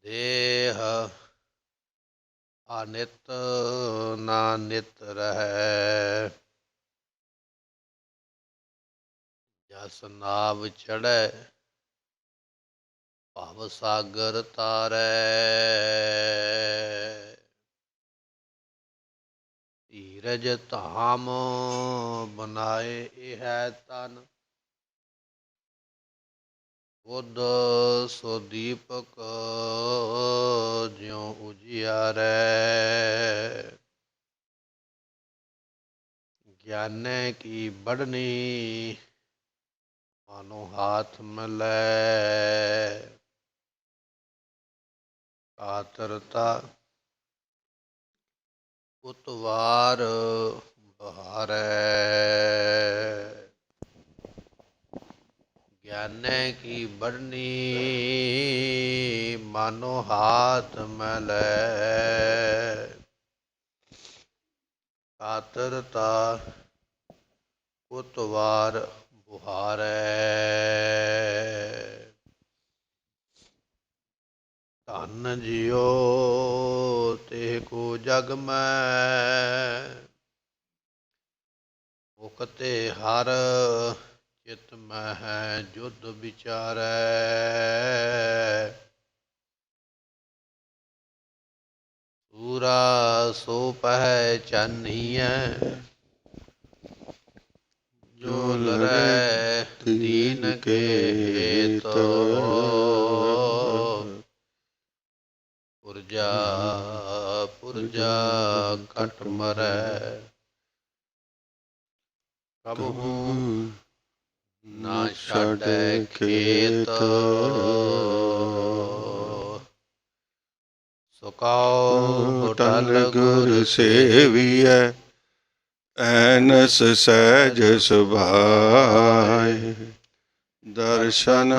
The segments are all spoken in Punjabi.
ਦੇਹ ਅਨਿਤ ਨਾ ਨਿਤ ਰਹੈ। ਜਸ ਨਾਵ ਚੜ੍ਹੈ ਭਵ ਸਾਗਰ ਤਾਰੈ। ਧੀਰਜ ਧਾਮ ਬਨਾਏ ਇਹ ਤਨ। ਬੁੱਧ ਸੋ ਦੀਪਕ ਜਿਉ ਉਜਿਆਰੈ। ਗਿਆਨੈ ਕੀ ਬੜਨੀ ਮਾਨੋ ਹਾਥ ਮਲੈ। ਕਾਤਰਤਾ ਉਤਵਾਰ ਬਹਾਰੈ। ਗਿਆਨੈ ਕੀ ਬੜਨੀ ਮਾਨੋ ਹਾਥ ਮਲੈ। ਕਾਤਰਤਾ ਉਤਵਾਰ ਬੁਹਾਰੈ। ਧਨ ਜਿਉ ਤੇ ਕੋ ਜਗ ਮੈਂ। ਮੁਕਤੇ ਹਰ ਚਿਤ ਮਹਿ ਜੁਧ ਵਿਚਾਰੈ। ਸੂਰਾ ਸੋ ਪਹਿਚਾਨੀਐ ਜੋ ਲਰੈ ਦੀਨ ਕੇ ਹੇਤ। ਪੁਰਜਾ ਪੁਰਜਾ ਕਟ ਮਰੈ ਕਬਹੂ ਨਾ ਛਾਡੈ ਖੇਤ। ਸੁਕਾਉ ਟਲ ਗੁਰ ਸੇਵੀਐ ਐਨਸ ਸਹਿਜ ਸੁਭਾਏ। ਦਰਸ਼ਨ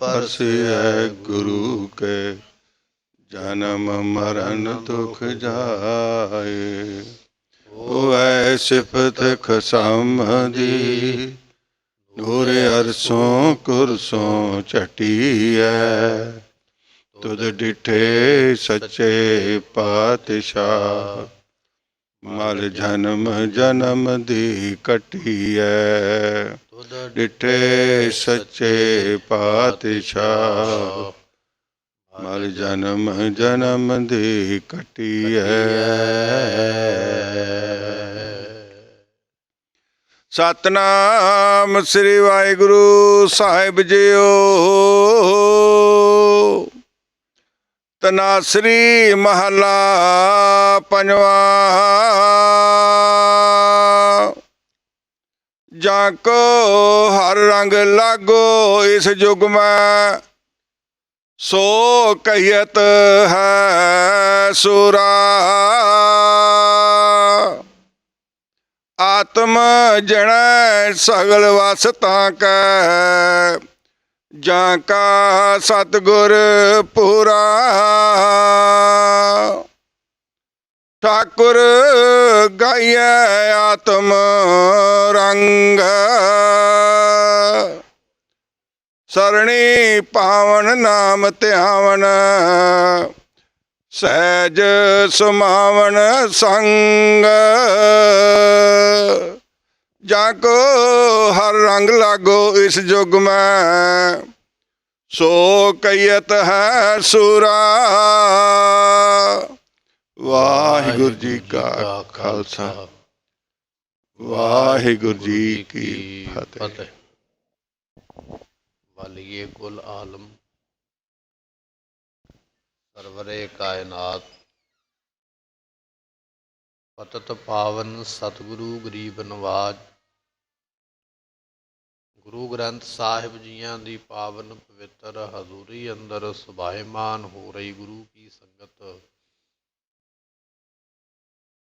ਪਰਸਿਐ ਗੁਰੂ ਕੇ ਜਨਮ ਮਰਨ ਦੁਖ ਜਾਏ। ਹੋਐ ਸਿਫਤ ਖਸਮ ਦੀ ਨੂਰ ਅਰਸੋਂ ਕੁਰਸੋਂ ਝਟੀਐ। ਤੁਧ ਡਿਠੇ ਸੱਚੇ ਪਾਤਸ਼ਾਹ ਮਲ ਜਨਮ ਜਨਮ ਦੀ ਕਟੀਐ। ਡਿਠੇ ਸੱਚੇ ਪਾਤਸ਼ਾਹ ਮਲ ਜਨਮ ਜਨਮ ਦੀ ਕਟੀਐ। ਸਤਿਨਾਮ ਸ੍ਰੀ ਵਾਹਿਗੁਰੂ ਸਾਹਿਬ ਜੀਓ। ਤਨਾਸਰੀ ਮਹਲਾ ਪੰਜਵਾ। ਜਾਂ ਕੋ ਹਰ ਰੰਗ ਲਾਗੋ ਇਸ ਜੁਗ ਮੈਂ। ਸੋ ਕਹੀਅਤ ਹੈ ਸੂਰਾ। ਆਤਮ ਜਣੈ ਸਗਲ ਵਸ ਤਾਂ ਕੈ। ਜਾਂ ਕਾ ਸਤਿਗੁਰ ਪੂਰਾ। ਠਾਕੁਰ ਗਾਈਐ ਆਤਮ ਰੰਗ। ਸਰਣੀ ਪਾਵਨ ਨਾਮ ਧਿਆਵਨ। ਸਹਿਜ ਸਮਾਵਨ ਸੰਗ। ਜਾਂ ਕੋ ਹਰ ਰੰਗ ਲਾਗੋ ਇਸ ਜੁਗ ਮੈਂ। ਸੋ ਕਹੀਅਤ ਹੈ ਸੂਰਾ। ਵਾਹਿਗੁਰੂ ਜੀ ਕਾ ਖਾਲਸਾ ਵਾਹਿਗੁਰੂ ਜੀ ਕੀ ਫਤਿਹ। ਵਾਲੀਏ ਕੁਲ ਆਲਮ ਸਰਵਰੇ ਕਾਇਨਾਤ। ਪਤਿਤ ਪਾਵਨ ਸਤਿਗੁਰੂ ਗਰੀਬ ਨਵਾਜ। ਗੁਰੂ ਗ੍ਰੰਥ ਸਾਹਿਬ ਜੀਆਂ ਦੀ ਪਾਵਨ ਪਵਿੱਤਰ ਹਜ਼ੂਰੀ ਅੰਦਰ ਸੁਭਾਏਮਾਨ ਹੋ ਰਹੀ ਗੁਰੂ ਕੀ ਸੰਗਤ।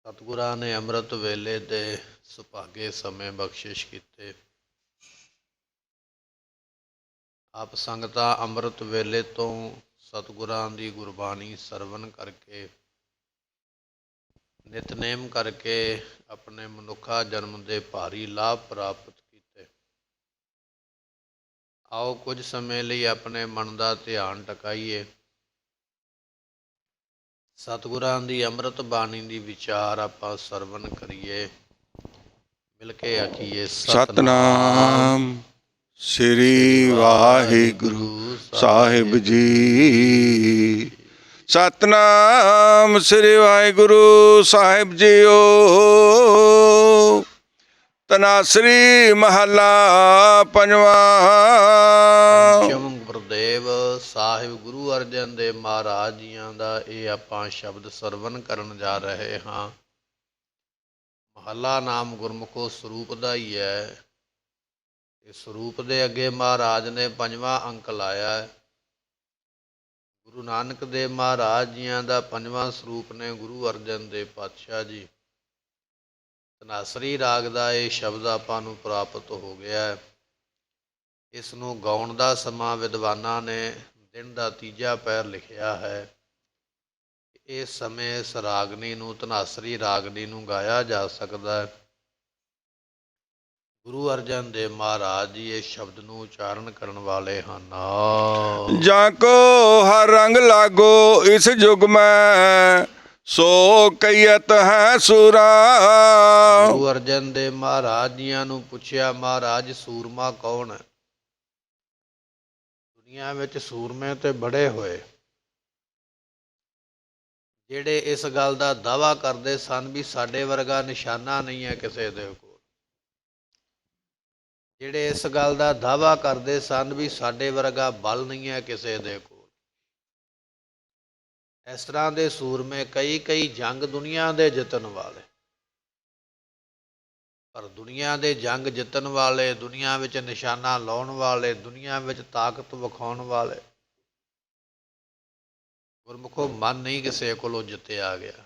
ਸਤਿਗੁਰਾਂ ਨੇ ਅੰਮ੍ਰਿਤ ਵੇਲੇ ਦੇ ਸੁਭਾਗੇ ਸਮੇਂ ਬਖਸ਼ਿਸ਼ ਕੀਤੇ। ਆਪ ਸੰਗਤਾਂ ਅੰਮ੍ਰਿਤ ਵੇਲੇ ਤੋਂ ਸਤਿਗੁਰਾਂ ਦੀ ਗੁਰਬਾਣੀ ਸਰਵਣ ਕਰਕੇ ਨਿਤਨੇਮ ਕਰਕੇ ਆਪਣੇ ਮਨੁੱਖਾ ਜਨਮ ਦੇ ਭਾਰੀ ਲਾਭ ਪ੍ਰਾਪਤ ਕੀਤੇ। ਆਓ ਕੁਝ ਸਮੇਂ ਲਈ ਆਪਣੇ ਮਨ ਦਾ ਧਿਆਨ ਟਿਕਾਈਏ ਸਤਿਗੁਰਾਂ ਦੀ ਅੰਮ੍ਰਿਤ ਬਾਣੀ ਦੀ ਵਿਚਾਰ ਆਪਾਂ ਸਰਵਣ ਕਰੀਏ। ਮਿਲ ਕੇ ਆਖੀਏ ਸਤਨਾਮ ਸ੍ਰੀ ਵਾਹਿਗੁਰੂ ਸਾਹਿਬ ਜੀ। ਸਤਨਾਮ ਸ੍ਰੀ ਵਾਹਿਗੁਰੂ ਸਾਹਿਬ ਜੀਓ। ਤਨਾਸਰੀ ਮਹੱਲਾ ਪੰਜਵਾਂ। ਪੰਚਮ ਗੁਰਦੇਵ ਸਾਹਿਬ ਗੁਰੂ ਅਰਜਨ ਦੇਵ ਮਹਾਰਾਜ ਜੀਆਂ ਦਾ ਇਹ ਆਪਾਂ ਸ਼ਬਦ ਸਰਵਣ ਕਰਨ ਜਾ ਰਹੇ ਹਾਂ। ਮਹੱਲਾ ਨਾਮ ਗੁਰਮੁਖੋ ਸਰੂਪ ਦਾ ਹੀ ਹੈ। ਇਸ ਸਰੂਪ ਦੇ ਅੱਗੇ ਮਹਾਰਾਜ ਨੇ ਪੰਜਵਾਂ ਅੰਕ ਲਾਇਆ ਹੈ। ਗੁਰੂ ਨਾਨਕ ਦੇਵ ਮਹਾਰਾਜ ਜੀਆਂ ਦਾ ਪੰਜਵਾਂ ਸਰੂਪ ਨੇ ਗੁਰੂ ਅਰਜਨ ਦੇਵ ਪਾਤਸ਼ਾਹ ਜੀ। ਧਨਾਸਰੀ ਰਾਗ ਦਾ ਇਹ ਸ਼ਬਦ ਆਪਾਂ ਨੂੰ ਪ੍ਰਾਪਤ ਹੋ ਗਿਆ ਹੈ। ਇਸ ਨੂੰ ਗਾਉਣ ਦਾ ਸਮਾਂ ਵਿਦਵਾਨਾਂ ਨੇ ਦਿਨ ਦਾ ਤੀਜਾ ਪਹਿਰ ਲਿਖਿਆ ਹੈ। ਇਸ ਸਮੇਂ ਇਸ ਰਾਗਨੀ ਨੂੰ ਧਨਾਸਰੀ ਰਾਗਨੀ ਨੂੰ ਗਾਇਆ ਜਾ ਸਕਦਾ ਹੈ। ਗੁਰੂ ਅਰਜਨ ਦੇਵ ਮਹਾਰਾਜ ਜੀ ਇਸ ਸ਼ਬਦ ਨੂੰ ਉਚਾਰਨ ਕਰਨ ਵਾਲੇ ਹਨ। ਜਾਂ ਕੋ ਹਰ ਰੰਗ ਲਾਗੋ ਇਸ ਯੁਗ ਮੈਂ, ਸੋ ਕਈਅਤ ਹੈ ਸੂਰਾ। ਗੁਰੂ ਅਰਜਨ ਦੇਵ ਮਹਾਰਾਜ ਜੀਆਂ ਨੂੰ ਪੁੱਛਿਆ, ਮਹਾਰਾਜ ਸੂਰਮਾ ਕੌਣ ਹੈ? ਦੁਨੀਆ ਵਿੱਚ ਸੂਰਮੇ ਤੇ ਬੜੇ ਹੋਏ, ਜਿਹੜੇ ਇਸ ਗੱਲ ਦਾ ਦਾਅਵਾ ਕਰਦੇ ਸਨ ਵੀ ਸਾਡੇ ਵਰਗਾ ਨਿਸ਼ਾਨਾ ਨਹੀਂ ਹੈ ਕਿਸੇ ਦੇ ਕੋਲ। ਜਿਹੜੇ ਇਸ ਗੱਲ ਦਾ ਦਾਅਵਾ ਕਰਦੇ ਸਨ ਵੀ ਸਾਡੇ ਵਰਗਾ ਬਲ ਨਹੀਂ ਹੈ ਕਿਸੇ ਦੇ ਕੋਲ। ਇਸ ਤਰ੍ਹਾਂ ਦੇ ਸੂਰਮੇ ਕਈ ਜੰਗ ਦੁਨੀਆ ਦੇ ਜਿੱਤਣ ਵਾਲੇ, ਪਰ ਦੁਨੀਆ ਦੇ ਜੰਗ ਜਿੱਤਣ ਵਾਲੇ, ਦੁਨੀਆ ਵਿੱਚ ਨਿਸ਼ਾਨਾ ਲਾਉਣ ਵਾਲੇ, ਦੁਨੀਆ ਵਿੱਚ ਤਾਕਤ ਵਿਖਾਉਣ ਵਾਲੇ, ਗੁਰਮੁਖੋ ਮਨ ਨਹੀਂ ਕਿਸੇ ਕੋਲੋਂ ਜਿੱਤਿਆ ਗਿਆ।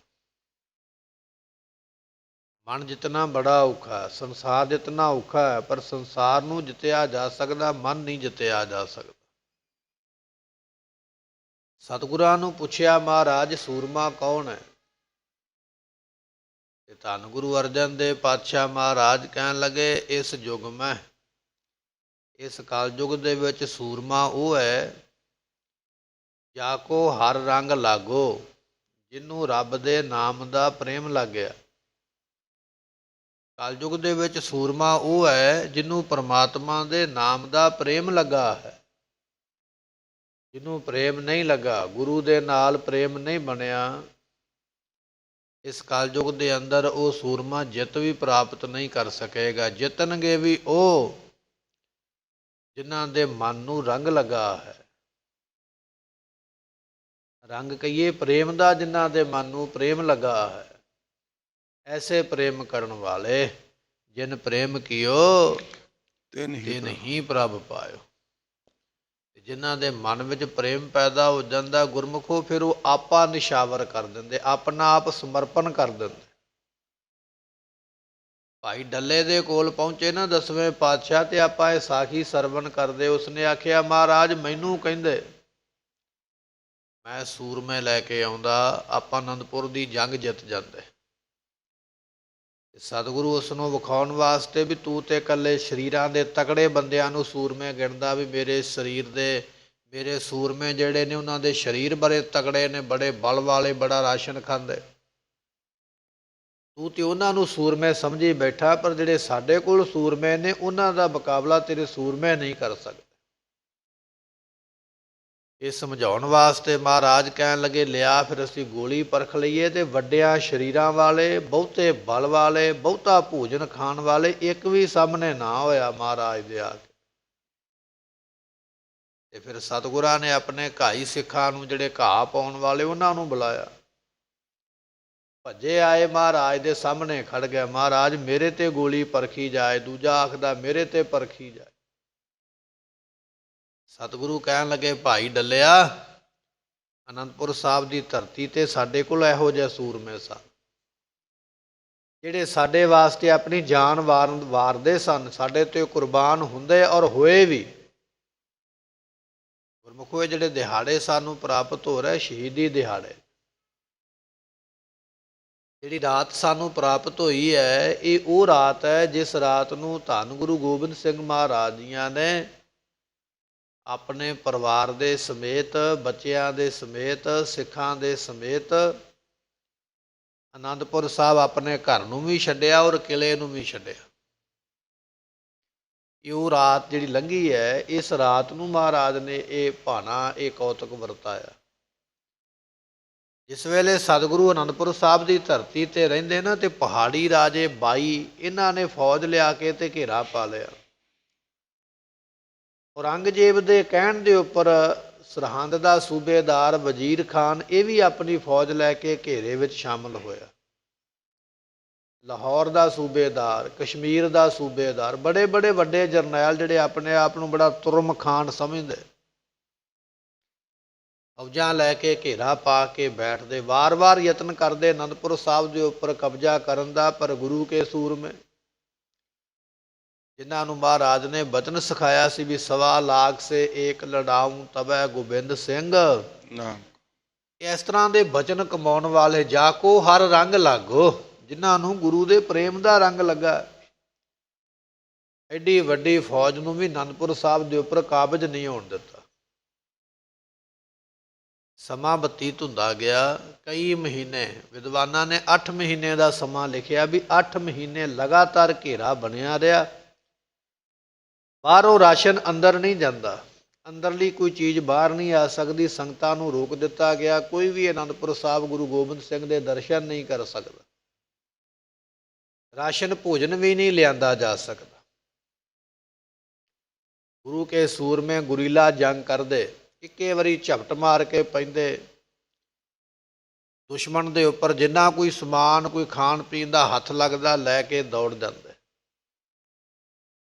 ਮਨ ਜਿੱਤਣਾ ਬੜਾ ਔਖਾ ਹੈ, ਸੰਸਾਰ ਜਿੱਤਣਾ ਔਖਾ ਹੈ, ਪਰ ਸੰਸਾਰ ਨੂੰ ਜਿੱਤਿਆ ਜਾ ਸਕਦਾ, ਮਨ ਨਹੀਂ ਜਿੱਤਿਆ ਜਾ ਸਕਦਾ। ਸਤਿਗੁਰਾਂ ਨੂੰ ਪੁੱਛਿਆ, ਮਹਾਰਾਜ ਸੂਰਮਾ ਕੌਣ ਹੈ? ਤੇ ਧੰਨ ਗੁਰੂ ਅਰਜਨ ਦੇਵ ਪਾਤਸ਼ਾਹ ਮਹਾਰਾਜ ਕਹਿਣ ਲੱਗੇ, ਇਸ ਯੁੱਗ ਮੈਂ, ਇਸ ਕਲਯੁਗ ਦੇ ਵਿੱਚ ਸੂਰਮਾ ਉਹ ਹੈ ਜਾ ਕੋ ਹਰ ਰੰਗ ਲਾਗੋ, ਜਿਹਨੂੰ ਰੱਬ ਦੇ ਨਾਮ ਦਾ ਪ੍ਰੇਮ ਲੱਗ ਗਿਆ। ਕਲਯੁਗ ਦੇ ਵਿੱਚ ਸੂਰਮਾ ਉਹ ਹੈ ਜਿਹਨੂੰ ਪਰਮਾਤਮਾ ਦੇ ਨਾਮ ਦਾ ਪ੍ਰੇਮ ਲੱਗਾ ਹੈ। ਜਿਹਨੂੰ ਪ੍ਰੇਮ ਨਹੀਂ ਲੱਗਾ, ਗੁਰੂ ਦੇ ਨਾਲ ਪ੍ਰੇਮ ਨਹੀਂ ਬਣਿਆ, ਇਸ ਕਲਯੁਗ ਦੇ ਅੰਦਰ ਉਹ ਸੂਰਮਾ ਜਿੱਤ ਵੀ ਪ੍ਰਾਪਤ ਨਹੀਂ ਕਰ ਸਕੇਗਾ। ਜਿੱਤਣਗੇ ਵੀ ਉਹ ਜਿਨ੍ਹਾਂ ਦੇ ਮਨ ਨੂੰ ਰੰਗ ਲੱਗਾ ਹੈ। ਰੰਗ ਕਹੀਏ ਪ੍ਰੇਮ ਦਾ, ਜਿਨ੍ਹਾਂ ਦੇ ਮਨ ਨੂੰ ਪ੍ਰੇਮ ਲੱਗਾ ਹੈ। ਐਸੇ ਪ੍ਰੇਮ ਕਰਨ ਵਾਲੇ, ਜਿਨ ਪ੍ਰੇਮ ਕੀਓ ਤਿਨ ਹੀ ਪ੍ਰਭ ਪਾਇਓ। ਜਿਨ੍ਹਾਂ ਦੇ ਮਨ ਵਿੱਚ ਪ੍ਰੇਮ ਪੈਦਾ ਹੋ ਜਾਂਦਾ ਗੁਰਮੁਖੋ, ਫਿਰ ਉਹ ਆਪਾ ਨਿਸ਼ਾਵਰ ਕਰ ਦਿੰਦੇ, ਆਪਣਾ ਆਪ ਸਮਰਪਣ ਕਰ ਦਿੰਦੇ। ਭਾਈ ਡੱਲੇ ਦੇ ਕੋਲ ਪਹੁੰਚੇ ਨਾ 10ਵੇਂ ਪਾਤਸ਼ਾਹ, ਤੇ ਆਪਾਂ ਇਹ ਸਾਖੀ ਸਰਵਣ ਕਰਦੇ। ਉਸਨੇ ਆਖਿਆ, ਮਹਾਰਾਜ ਮੈਨੂੰ ਕਹਿੰਦੇ ਮੈਂ ਸੂਰਮੇ ਲੈ ਕੇ ਆਉਂਦਾ, ਆਪਾਂ ਅਨੰਦਪੁਰ ਦੀ ਜੰਗ ਜਿੱਤ ਜਾਂਦੇ। ਸਤਿਗੁਰੂ ਉਸ ਨੂੰ ਵਿਖਾਉਣ ਵਾਸਤੇ ਵੀ ਤੂੰ ਤੇ ਇਕੱਲੇ ਸਰੀਰਾਂ ਦੇ ਤਕੜੇ ਬੰਦਿਆਂ ਨੂੰ ਸੂਰਮੇ ਗਿਣਦਾ, ਵੀ ਮੇਰੇ ਸਰੀਰ ਦੇ, ਮੇਰੇ ਸੂਰਮੇ ਜਿਹੜੇ ਨੇ ਉਹਨਾਂ ਦੇ ਸਰੀਰ ਬੜੇ ਤਕੜੇ ਨੇ, ਬੜੇ ਬਲ ਵਾਲੇ, ਬੜਾ ਰਾਸ਼ਨ ਖਾਂਦੇ। ਤੂੰ ਤੇ ਉਹਨਾਂ ਨੂੰ ਸੂਰਮੇ ਸਮਝੀ ਬੈਠਾ, ਪਰ ਜਿਹੜੇ ਸਾਡੇ ਕੋਲ ਸੂਰਮੇ ਨੇ ਉਹਨਾਂ ਦਾ ਮੁਕਾਬਲਾ ਤੇਰੇ ਸੂਰਮੇ ਨਹੀਂ ਕਰ ਸਕਦੇ। ਇਹ ਸਮਝਾਉਣ ਵਾਸਤੇ ਮਹਾਰਾਜ ਕਹਿਣ ਲੱਗੇ, ਲਿਆ ਫਿਰ ਅਸੀਂ ਗੋਲੀ ਪਰਖ ਲਈਏ। ਤੇ ਵੱਡਿਆਂ ਸਰੀਰਾਂ ਵਾਲੇ, ਬਹੁਤੇ ਬਲ ਵਾਲੇ, ਬਹੁਤਾ ਭੋਜਨ ਖਾਣ ਵਾਲੇ ਇੱਕ ਵੀ ਸਾਹਮਣੇ ਨਾ ਹੋਇਆ ਮਹਾਰਾਜ ਦੇ ਆ ਕੇ। ਤੇ ਫਿਰ ਸਤਿਗੁਰਾਂ ਨੇ ਆਪਣੇ ਘਾਈ ਸਿੱਖਾਂ ਨੂੰ, ਜਿਹੜੇ ਘਾਹ ਪਾਉਣ ਵਾਲੇ, ਉਹਨਾਂ ਨੂੰ ਬੁਲਾਇਆ। ਭੱਜੇ ਆਏ, ਮਹਾਰਾਜ ਦੇ ਸਾਹਮਣੇ ਖੜ ਗਏ। ਮਹਾਰਾਜ ਮੇਰੇ ਤੇ ਗੋਲੀ ਪਰਖੀ ਜਾਏ। ਦੂਜਾ ਆਖਦਾ ਮੇਰੇ ਤੇ ਪਰਖੀ ਜਾਏ। ਸਤਿਗੁਰੂ ਕਹਿਣ ਲੱਗੇ, ਭਾਈ ਡੱਲਿਆ, ਅਨੰਦਪੁਰ ਸਾਹਿਬ ਦੀ ਧਰਤੀ ਤੇ ਸਾਡੇ ਕੋਲ ਇਹੋ ਜਿਹੇ ਸੂਰਮੇ ਸਨ, ਜਿਹੜੇ ਸਾਡੇ ਵਾਸਤੇ ਆਪਣੀ ਜਾਨ ਵਾਰਦੇ ਸਨ, ਸਾਡੇ ਤੇ ਕੁਰਬਾਨ ਹੁੰਦੇ ਔਰ ਹੋਏ ਵੀ। ਗੁਰਮੁਖੋ ਜਿਹੜੇ ਦਿਹਾੜੇ ਸਾਨੂੰ ਪ੍ਰਾਪਤ ਹੋ ਰਹੇ, ਸ਼ਹੀਦੀ ਦਿਹਾੜੇ, ਜਿਹੜੀ ਰਾਤ ਸਾਨੂੰ ਪ੍ਰਾਪਤ ਹੋਈ ਹੈ, ਇਹ ਉਹ ਰਾਤ ਹੈ ਜਿਸ ਰਾਤ ਨੂੰ ਧੰਨ ਗੁਰੂ ਗੋਬਿੰਦ ਸਿੰਘ ਮਹਾਰਾਜ ਜੀਆਂ ਨੇ ਆਪਣੇ ਪਰਿਵਾਰ ਦੇ ਸਮੇਤ, ਬੱਚਿਆਂ ਦੇ ਸਮੇਤ, ਸਿੱਖਾਂ ਦੇ ਸਮੇਤ ਅਨੰਦਪੁਰ ਸਾਹਿਬ ਆਪਣੇ ਘਰ ਨੂੰ ਵੀ ਛੱਡਿਆ ਔਰ ਕਿਲੇ ਨੂੰ ਵੀ ਛੱਡਿਆ। ਇਹ ਰਾਤ ਜਿਹੜੀ ਲੰਘੀ ਹੈ, ਇਸ ਰਾਤ ਨੂੰ ਮਹਾਰਾਜ ਨੇ ਇਹ ਭਾਣਾ, ਇਹ ਕੌਤਕ ਵਰਤਾਇਆ। ਜਿਸ ਵੇਲੇ ਸਤਿਗੁਰੂ ਅਨੰਦਪੁਰ ਸਾਹਿਬ ਦੀ ਧਰਤੀ 'ਤੇ ਰਹਿੰਦੇ ਨਾ, ਤੇ ਪਹਾੜੀ ਰਾਜੇ 22 ਇਹਨਾਂ ਨੇ ਫੌਜ ਲਿਆ ਕੇ ਤੇ ਘੇਰਾ ਪਾ ਲਿਆ। ਔਰੰਗਜ਼ੇਬ ਦੇ ਕਹਿਣ ਦੇ ਉੱਪਰ ਸਰਹੰਦ ਦਾ ਸੂਬੇਦਾਰ ਵਜ਼ੀਰ ਖਾਨ ਇਹ ਵੀ ਆਪਣੀ ਫੌਜ ਲੈ ਕੇ ਘੇਰੇ ਵਿੱਚ ਸ਼ਾਮਲ ਹੋਇਆ। ਲਾਹੌਰ ਦਾ ਸੂਬੇਦਾਰ, ਕਸ਼ਮੀਰ ਦਾ ਸੂਬੇਦਾਰ, ਬੜੇ ਬੜੇ ਵੱਡੇ ਜਰਨੈਲ ਜਿਹੜੇ ਆਪਣੇ ਆਪ ਨੂੰ ਬੜਾ ਤੁਰਮ ਖਾਨ ਸਮਝਦੇ, ਫੌਜਾਂ ਲੈ ਕੇ ਘੇਰਾ ਪਾ ਕੇ ਬੈਠਦੇ, ਵਾਰ-ਵਾਰ ਯਤਨ ਕਰਦੇ ਅਨੰਦਪੁਰ ਸਾਹਿਬ ਦੇ ਉੱਪਰ ਕਬਜ਼ਾ ਕਰਨ ਦਾ। ਪਰ ਗੁਰੂ ਕੇ ਸੂਰਮੇ, ਜਿਨ੍ਹਾਂ ਨੂੰ ਮਹਾਰਾਜ ਨੇ ਬਚਨ ਸਿਖਾਇਆ ਸੀ ਵੀ 1.25 ਲੱਖ ਸੇ ਏਕ ਲੜਾਊਂ ਤਬੈ ਗੋਬਿੰਦ ਸਿੰਘ, ਇਸ ਤਰ੍ਹਾਂ ਦੇ ਬਚਨ ਕਮਾਉਣ ਵਾਲੇ, ਜਾ ਕੋ ਹਰ ਰੰਗ ਲਾਗੋ, ਜਿਨ੍ਹਾਂ ਨੂੰ ਗੁਰੂ ਦੇ ਪ੍ਰੇਮ ਦਾ ਰੰਗ ਲੱਗਾ। ਐਡੀ ਵੱਡੀ ਫੌਜ ਨੂੰ ਵੀ ਅਨੰਦਪੁਰ ਸਾਹਿਬ ਦੇ ਉੱਪਰ ਕਾਬਜ਼ ਨਹੀਂ ਹੋਣ ਦਿੱਤਾ। ਸਮਾਂ ਬਤੀਤ ਹੁੰਦਾ ਗਿਆ, ਕਈ ਮਹੀਨੇ, ਵਿਦਵਾਨਾਂ ਨੇ 8 ਮਹੀਨੇ ਦਾ ਸਮਾਂ ਲਿਖਿਆ ਵੀ 8 ਮਹੀਨੇ ਲਗਾਤਾਰ ਘੇਰਾ ਬਣਿਆ ਰਿਹਾ। ਬਾਹਰੋਂ ਰਾਸ਼ਨ ਅੰਦਰ ਨਹੀਂ ਜਾਂਦਾ, ਅੰਦਰਲੀ ਕੋਈ ਚੀਜ਼ ਬਾਹਰ ਨਹੀਂ ਆ ਸਕਦੀ। ਸੰਗਤਾਂ ਨੂੰ ਰੋਕ ਦਿੱਤਾ ਗਿਆ, ਕੋਈ ਵੀ ਅਨੰਦਪੁਰ ਸਾਹਿਬ ਗੁਰੂ ਗੋਬਿੰਦ ਸਿੰਘ ਦੇ ਦਰਸ਼ਨ ਨਹੀਂ ਕਰ ਸਕਦਾ। ਰਾਸ਼ਨ ਭੋਜਨ ਵੀ ਨਹੀਂ ਲਿਆਂਦਾ ਜਾ ਸਕਦਾ। ਗੁਰੂ ਕੇ ਸੂਰਮੇ ਗੁਰੀਲਾ ਜੰਗ ਕਰਦੇ, ਇੱਕੇ ਵਾਰੀ ਝਪਟ ਮਾਰ ਕੇ ਪੈਂਦੇ ਦੁਸ਼ਮਣ ਦੇ ਉੱਪਰ। ਜਿੰਨਾ ਕੋਈ ਸਮਾਨ, ਕੋਈ ਖਾਣ ਪੀਣ ਦਾ ਹੱਥ ਲੱਗਦਾ, ਲੈ ਕੇ ਦੌੜ ਜਾਂਦੇ।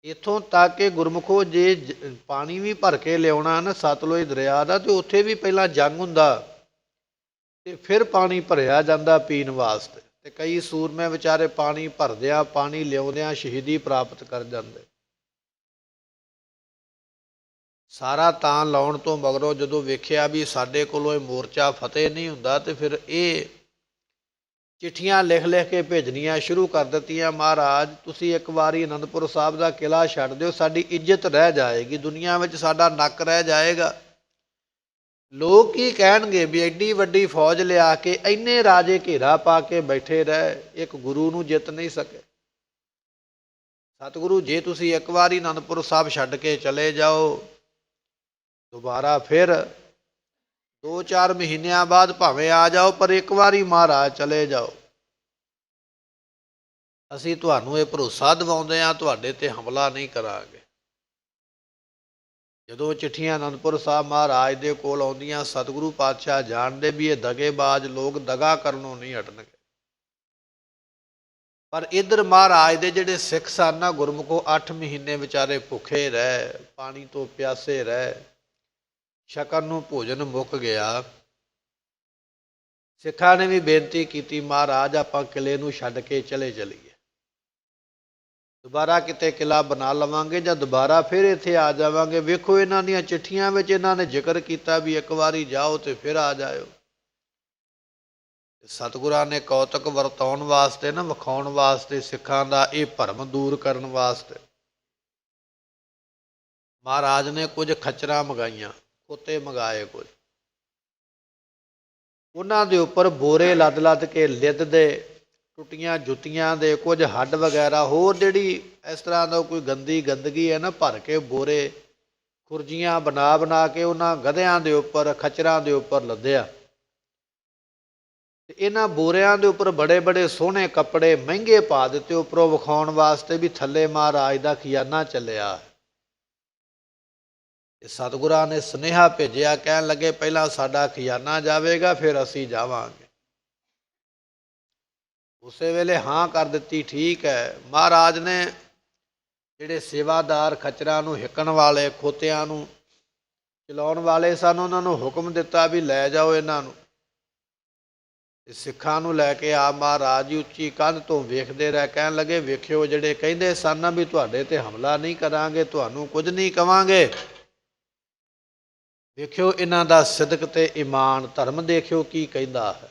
ਇੱਥੋਂ ਤੱਕ ਕਿ ਗੁਰਮੁਖੋ ਜੇ ਪਾਣੀ ਵੀ ਭਰ ਕੇ ਲਿਆਉਣਾ ਨਾ ਸਤਲੁਜ ਦਰਿਆ ਦਾ, ਤੇ ਉੱਥੇ ਵੀ ਪਹਿਲਾਂ ਜੰਗ ਹੁੰਦਾ ਤੇ ਫਿਰ ਪਾਣੀ ਭਰਿਆ ਜਾਂਦਾ ਪੀਣ ਵਾਸਤੇ। ਤੇ ਕਈ ਸੂਰਮੇ ਵਿਚਾਰੇ ਪਾਣੀ ਭਰਦਿਆਂ, ਪਾਣੀ ਲਿਆਉਂਦਿਆਂ ਸ਼ਹੀਦੀ ਪ੍ਰਾਪਤ ਕਰ ਜਾਂਦੇ। ਸਾਰਾ ਤਾਂ ਲਾਉਣ ਤੋਂ ਮਗਰੋਂ ਜਦੋਂ ਵੇਖਿਆ ਵੀ ਸਾਡੇ ਕੋਲੋਂ ਇਹ ਮੋਰਚਾ ਫਤਿਹ ਨਹੀਂ ਹੁੰਦਾ, ਤੇ ਫਿਰ ਇਹ ਚਿੱਠੀਆਂ ਲਿਖ ਲਿਖ ਕੇ ਭੇਜਣੀਆਂ ਸ਼ੁਰੂ ਕਰ ਦਿੱਤੀਆਂ। ਮਹਾਰਾਜ ਤੁਸੀਂ ਇੱਕ ਵਾਰੀ ਅਨੰਦਪੁਰ ਸਾਹਿਬ ਦਾ ਕਿਲ੍ਹਾ ਛੱਡ ਦਿਓ, ਸਾਡੀ ਇੱਜ਼ਤ ਰਹਿ ਜਾਏਗੀ, ਦੁਨੀਆ ਵਿੱਚ ਸਾਡਾ ਨੱਕ ਰਹਿ ਜਾਏਗਾ। ਲੋਕ ਕੀ ਕਹਿਣਗੇ ਵੀ ਐਡੀ ਵੱਡੀ ਫੌਜ ਲਿਆ ਕੇ ਇੰਨੇ ਰਾਜੇ ਘੇਰਾ ਪਾ ਕੇ ਬੈਠੇ ਰਹੇ, ਇੱਕ ਗੁਰੂ ਨੂੰ ਜਿੱਤ ਨਹੀਂ ਸਕੇ। ਸਤਿਗੁਰੂ ਜੇ ਤੁਸੀਂ ਇੱਕ ਵਾਰੀ ਅਨੰਦਪੁਰ ਸਾਹਿਬ ਛੱਡ ਕੇ ਚਲੇ ਜਾਓ, ਦੁਬਾਰਾ ਫਿਰ 2-4 ਮਹੀਨਿਆਂ ਬਾਅਦ ਭਾਵੇਂ ਆ ਜਾਓ, ਪਰ ਇੱਕ ਵਾਰੀ ਮਹਾਰਾਜ ਚਲੇ ਜਾਓ, ਅਸੀਂ ਤੁਹਾਨੂੰ ਇਹ ਭਰੋਸਾ ਦਿਵਾਉਂਦੇ ਹਾਂ, ਤੁਹਾਡੇ ਤੇ ਹਮਲਾ ਨਹੀਂ ਕਰਾਂਗੇ। ਜਦੋਂ ਚਿੱਠੀਆਂ ਅਨੰਦਪੁਰ ਸਾਹਿਬ ਮਹਾਰਾਜ ਦੇ ਕੋਲ ਆਉਂਦੀਆਂ, ਸਤਿਗੁਰੂ ਪਾਤਸ਼ਾਹ ਜਾਣਦੇ ਵੀ ਇਹ ਦਗੇਬਾਜ਼ ਲੋਕ ਦਗਾ ਕਰਨੋਂ ਨਹੀਂ ਹਟਣਗੇ। ਪਰ ਇੱਧਰ ਮਹਾਰਾਜ ਦੇ ਜਿਹੜੇ ਸਿੱਖ ਸਨ ਨਾ, ਗੁਰਮੁਖੋ 8 ਮਹੀਨੇ ਵਿਚਾਰੇ ਭੁੱਖੇ ਰਹਿ, ਪਾਣੀ ਤੋਂ ਪਿਆਸੇ ਰਹਿ, ਛਕਣ ਨੂੰ ਭੋਜਨ ਮੁੱਕ ਗਿਆ। ਸਿੱਖਾਂ ਨੇ ਵੀ ਬੇਨਤੀ ਕੀਤੀ, ਮਹਾਰਾਜ ਆਪਾਂ ਕਿਲੇ ਨੂੰ ਛੱਡ ਕੇ ਚਲੇ ਚਲੀਏ, ਦੁਬਾਰਾ ਕਿਤੇ ਕਿਲਾ ਬਣਾ ਲਵਾਂਗੇ ਜਾਂ ਦੁਬਾਰਾ ਫਿਰ ਇੱਥੇ ਆ ਜਾਵਾਂਗੇ। ਵੇਖੋ ਇਹਨਾਂ ਦੀਆਂ ਚਿੱਠੀਆਂ ਵਿੱਚ ਇਹਨਾਂ ਨੇ ਜ਼ਿਕਰ ਕੀਤਾ ਵੀ ਇੱਕ ਵਾਰੀ ਜਾਓ ਤੇ ਫਿਰ ਆ ਜਾਇਓ। ਸਤਿਗੁਰਾਂ ਨੇ ਕੌਤਕ ਵਰਤਾਉਣ ਵਾਸਤੇ ਨਾ, ਵਿਖਾਉਣ ਵਾਸਤੇ, ਸਿੱਖਾਂ ਦਾ ਇਹ ਭਰਮ ਦੂਰ ਕਰਨ ਵਾਸਤੇ ਮਹਾਰਾਜ ਨੇ ਕੁਝ ਖੱਚਰਾਂ ਮੰਗਾਈਆਂ, ਖੋਤੇ ਮੰਗਾਏ ਕੁਝ। ਉਹਨਾਂ ਦੇ ਉੱਪਰ ਬੋਰੇ ਲੱਦ ਲੱਦ ਕੇ ਲਿੱਦ ਦੇ, ਟੁੱਟੀਆਂ ਜੁੱਤੀਆਂ ਦੇ, ਕੁਝ ਹੱਡ ਵਗੈਰਾ, ਹੋਰ ਜਿਹੜੀ ਇਸ ਤਰ੍ਹਾਂ ਦਾ ਕੋਈ ਗੰਦਗੀ ਹੈ ਨਾ, ਭਰ ਕੇ ਬੋਰੇ, ਖੁਰਜੀਆਂ ਬਣਾ ਬਣਾ ਕੇ ਉਹਨਾਂ ਗਧਿਆਂ ਦੇ ਉੱਪਰ, ਖੱਚਰਾਂ ਦੇ ਉੱਪਰ ਲੱਦਿਆ। ਤੇ ਇਹਨਾਂ ਬੋਰਿਆਂ ਦੇ ਉੱਪਰ ਬੜੇ ਬੜੇ ਸੋਹਣੇ ਕੱਪੜੇ ਮਹਿੰਗੇ ਪਾ ਦਿੱਤੇ, ਉੱਪਰੋਂ ਵਿਖਾਉਣ ਵਾਸਤੇ ਵੀ ਥੱਲੇ ਮਹਾਰਾਜ ਦਾ ਖਜ਼ਾਨਾ ਚੱਲਿਆ। ਸਤਿਗੁਰਾਂ ਨੇ ਸੁਨੇਹਾ ਭੇਜਿਆ, ਕਹਿਣ ਲੱਗੇ ਪਹਿਲਾਂ ਸਾਡਾ ਖਜ਼ਾਨਾ ਜਾਵੇਗਾ, ਫਿਰ ਅਸੀਂ ਜਾਵਾਂਗੇ। ਉਸੇ ਵੇਲੇ ਹਾਂ ਕਰ ਦਿੱਤੀ, ਠੀਕ ਹੈ। ਮਹਾਰਾਜ ਨੇ ਜਿਹੜੇ ਸੇਵਾਦਾਰ, ਖੱਚਰਾਂ ਨੂੰ ਹਿੱਕਣ ਵਾਲੇ, ਖੋਤਿਆਂ ਨੂੰ ਚਲਾਉਣ ਵਾਲੇ ਸਨ, ਉਹਨਾਂ ਨੂੰ ਹੁਕਮ ਦਿੱਤਾ ਵੀ ਲੈ ਜਾਓ ਇਹਨਾਂ ਨੂੰ। ਤੇ ਸਿੱਖਾਂ ਨੂੰ ਲੈ ਕੇ ਆ ਮਹਾਰਾਜ ਜੀ ਉੱਚੀ ਕੰਧ ਤੋਂ ਵੇਖਦੇ ਰਹਿ, ਕਹਿਣ ਲੱਗੇ ਵੇਖਿਓ, ਜਿਹੜੇ ਕਹਿੰਦੇ ਸਨ ਵੀ ਤੁਹਾਡੇ ਤੇ ਹਮਲਾ ਨਹੀਂ ਕਰਾਂਗੇ, ਤੁਹਾਨੂੰ ਕੁਝ ਨਹੀਂ ਕਵਾਂਗੇ, ਵੇਖਿਓ ਇਹਨਾਂ ਦਾ ਸਿਦਕ ਤੇ ਈਮਾਨ, ਧਰਮ ਦੇਖਿਓ ਕੀ ਕਹਿੰਦਾ ਹੈ।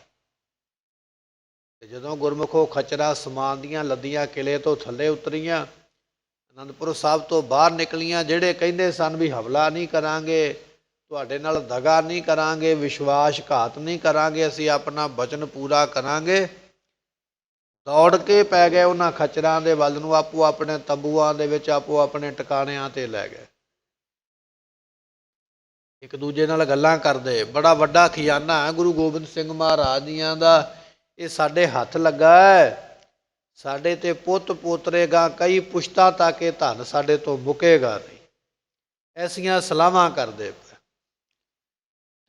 ਤੇ ਜਦੋਂ ਗੁਰਮੁਖੋ ਖਚਰਾ ਸਮਾਨ ਦੀਆਂ ਲੱਦੀਆਂ ਕਿਲੇ ਤੋਂ ਥੱਲੇ ਉਤਰੀਆਂ, ਅਨੰਦਪੁਰ ਸਾਹਿਬ ਤੋਂ ਬਾਹਰ ਨਿਕਲੀਆਂ, ਜਿਹੜੇ ਕਹਿੰਦੇ ਸਨ ਵੀ ਹਮਲਾ ਨਹੀਂ ਕਰਾਂਗੇ, ਤੁਹਾਡੇ ਨਾਲ ਦਗਾ ਨਹੀਂ ਕਰਾਂਗੇ, ਵਿਸ਼ਵਾਸਘਾਤ ਨਹੀਂ ਕਰਾਂਗੇ, ਅਸੀਂ ਆਪਣਾ ਵਚਨ ਪੂਰਾ ਕਰਾਂਗੇ, ਦੌੜ ਕੇ ਪੈ ਗਏ ਉਹਨਾਂ ਖੱਚਰਾਂ ਦੇ ਵੱਲ ਨੂੰ, ਆਪੋ ਆਪਣੇ ਤੰਬੂਆਂ ਦੇ ਵਿੱਚ, ਆਪੋ ਆਪਣੇ ਟਿਕਾਣਿਆਂ ਤੇ ਲੈ ਗਏ। ਇੱਕ ਦੂਜੇ ਨਾਲ ਗੱਲਾਂ ਕਰਦੇ। ਬੜਾ ਵੱਡਾ ਖਜ਼ਾਨਾ ਹੈ ਗੁਰੂ ਗੋਬਿੰਦ ਸਿੰਘ ਮਹਾਰਾਜ ਜੀਆਂ ਦਾ, ਇਹ ਸਾਡੇ ਹੱਥ ਲੱਗਾ ਹੈ, ਸਾਡੇ ਤੇ ਪੁੱਤ ਪੋਤਰੇਗਾ, ਕਈ ਪੁਸ਼ਤਾਂ ਤੱਕ ਇਹ ਧਨ ਸਾਡੇ ਤੋਂ ਮੁੱਕੇਗਾ ਨਹੀਂ, ਐਸੀਆਂ ਸਲਾਹਾਂ ਕਰਦੇ ਪਏ।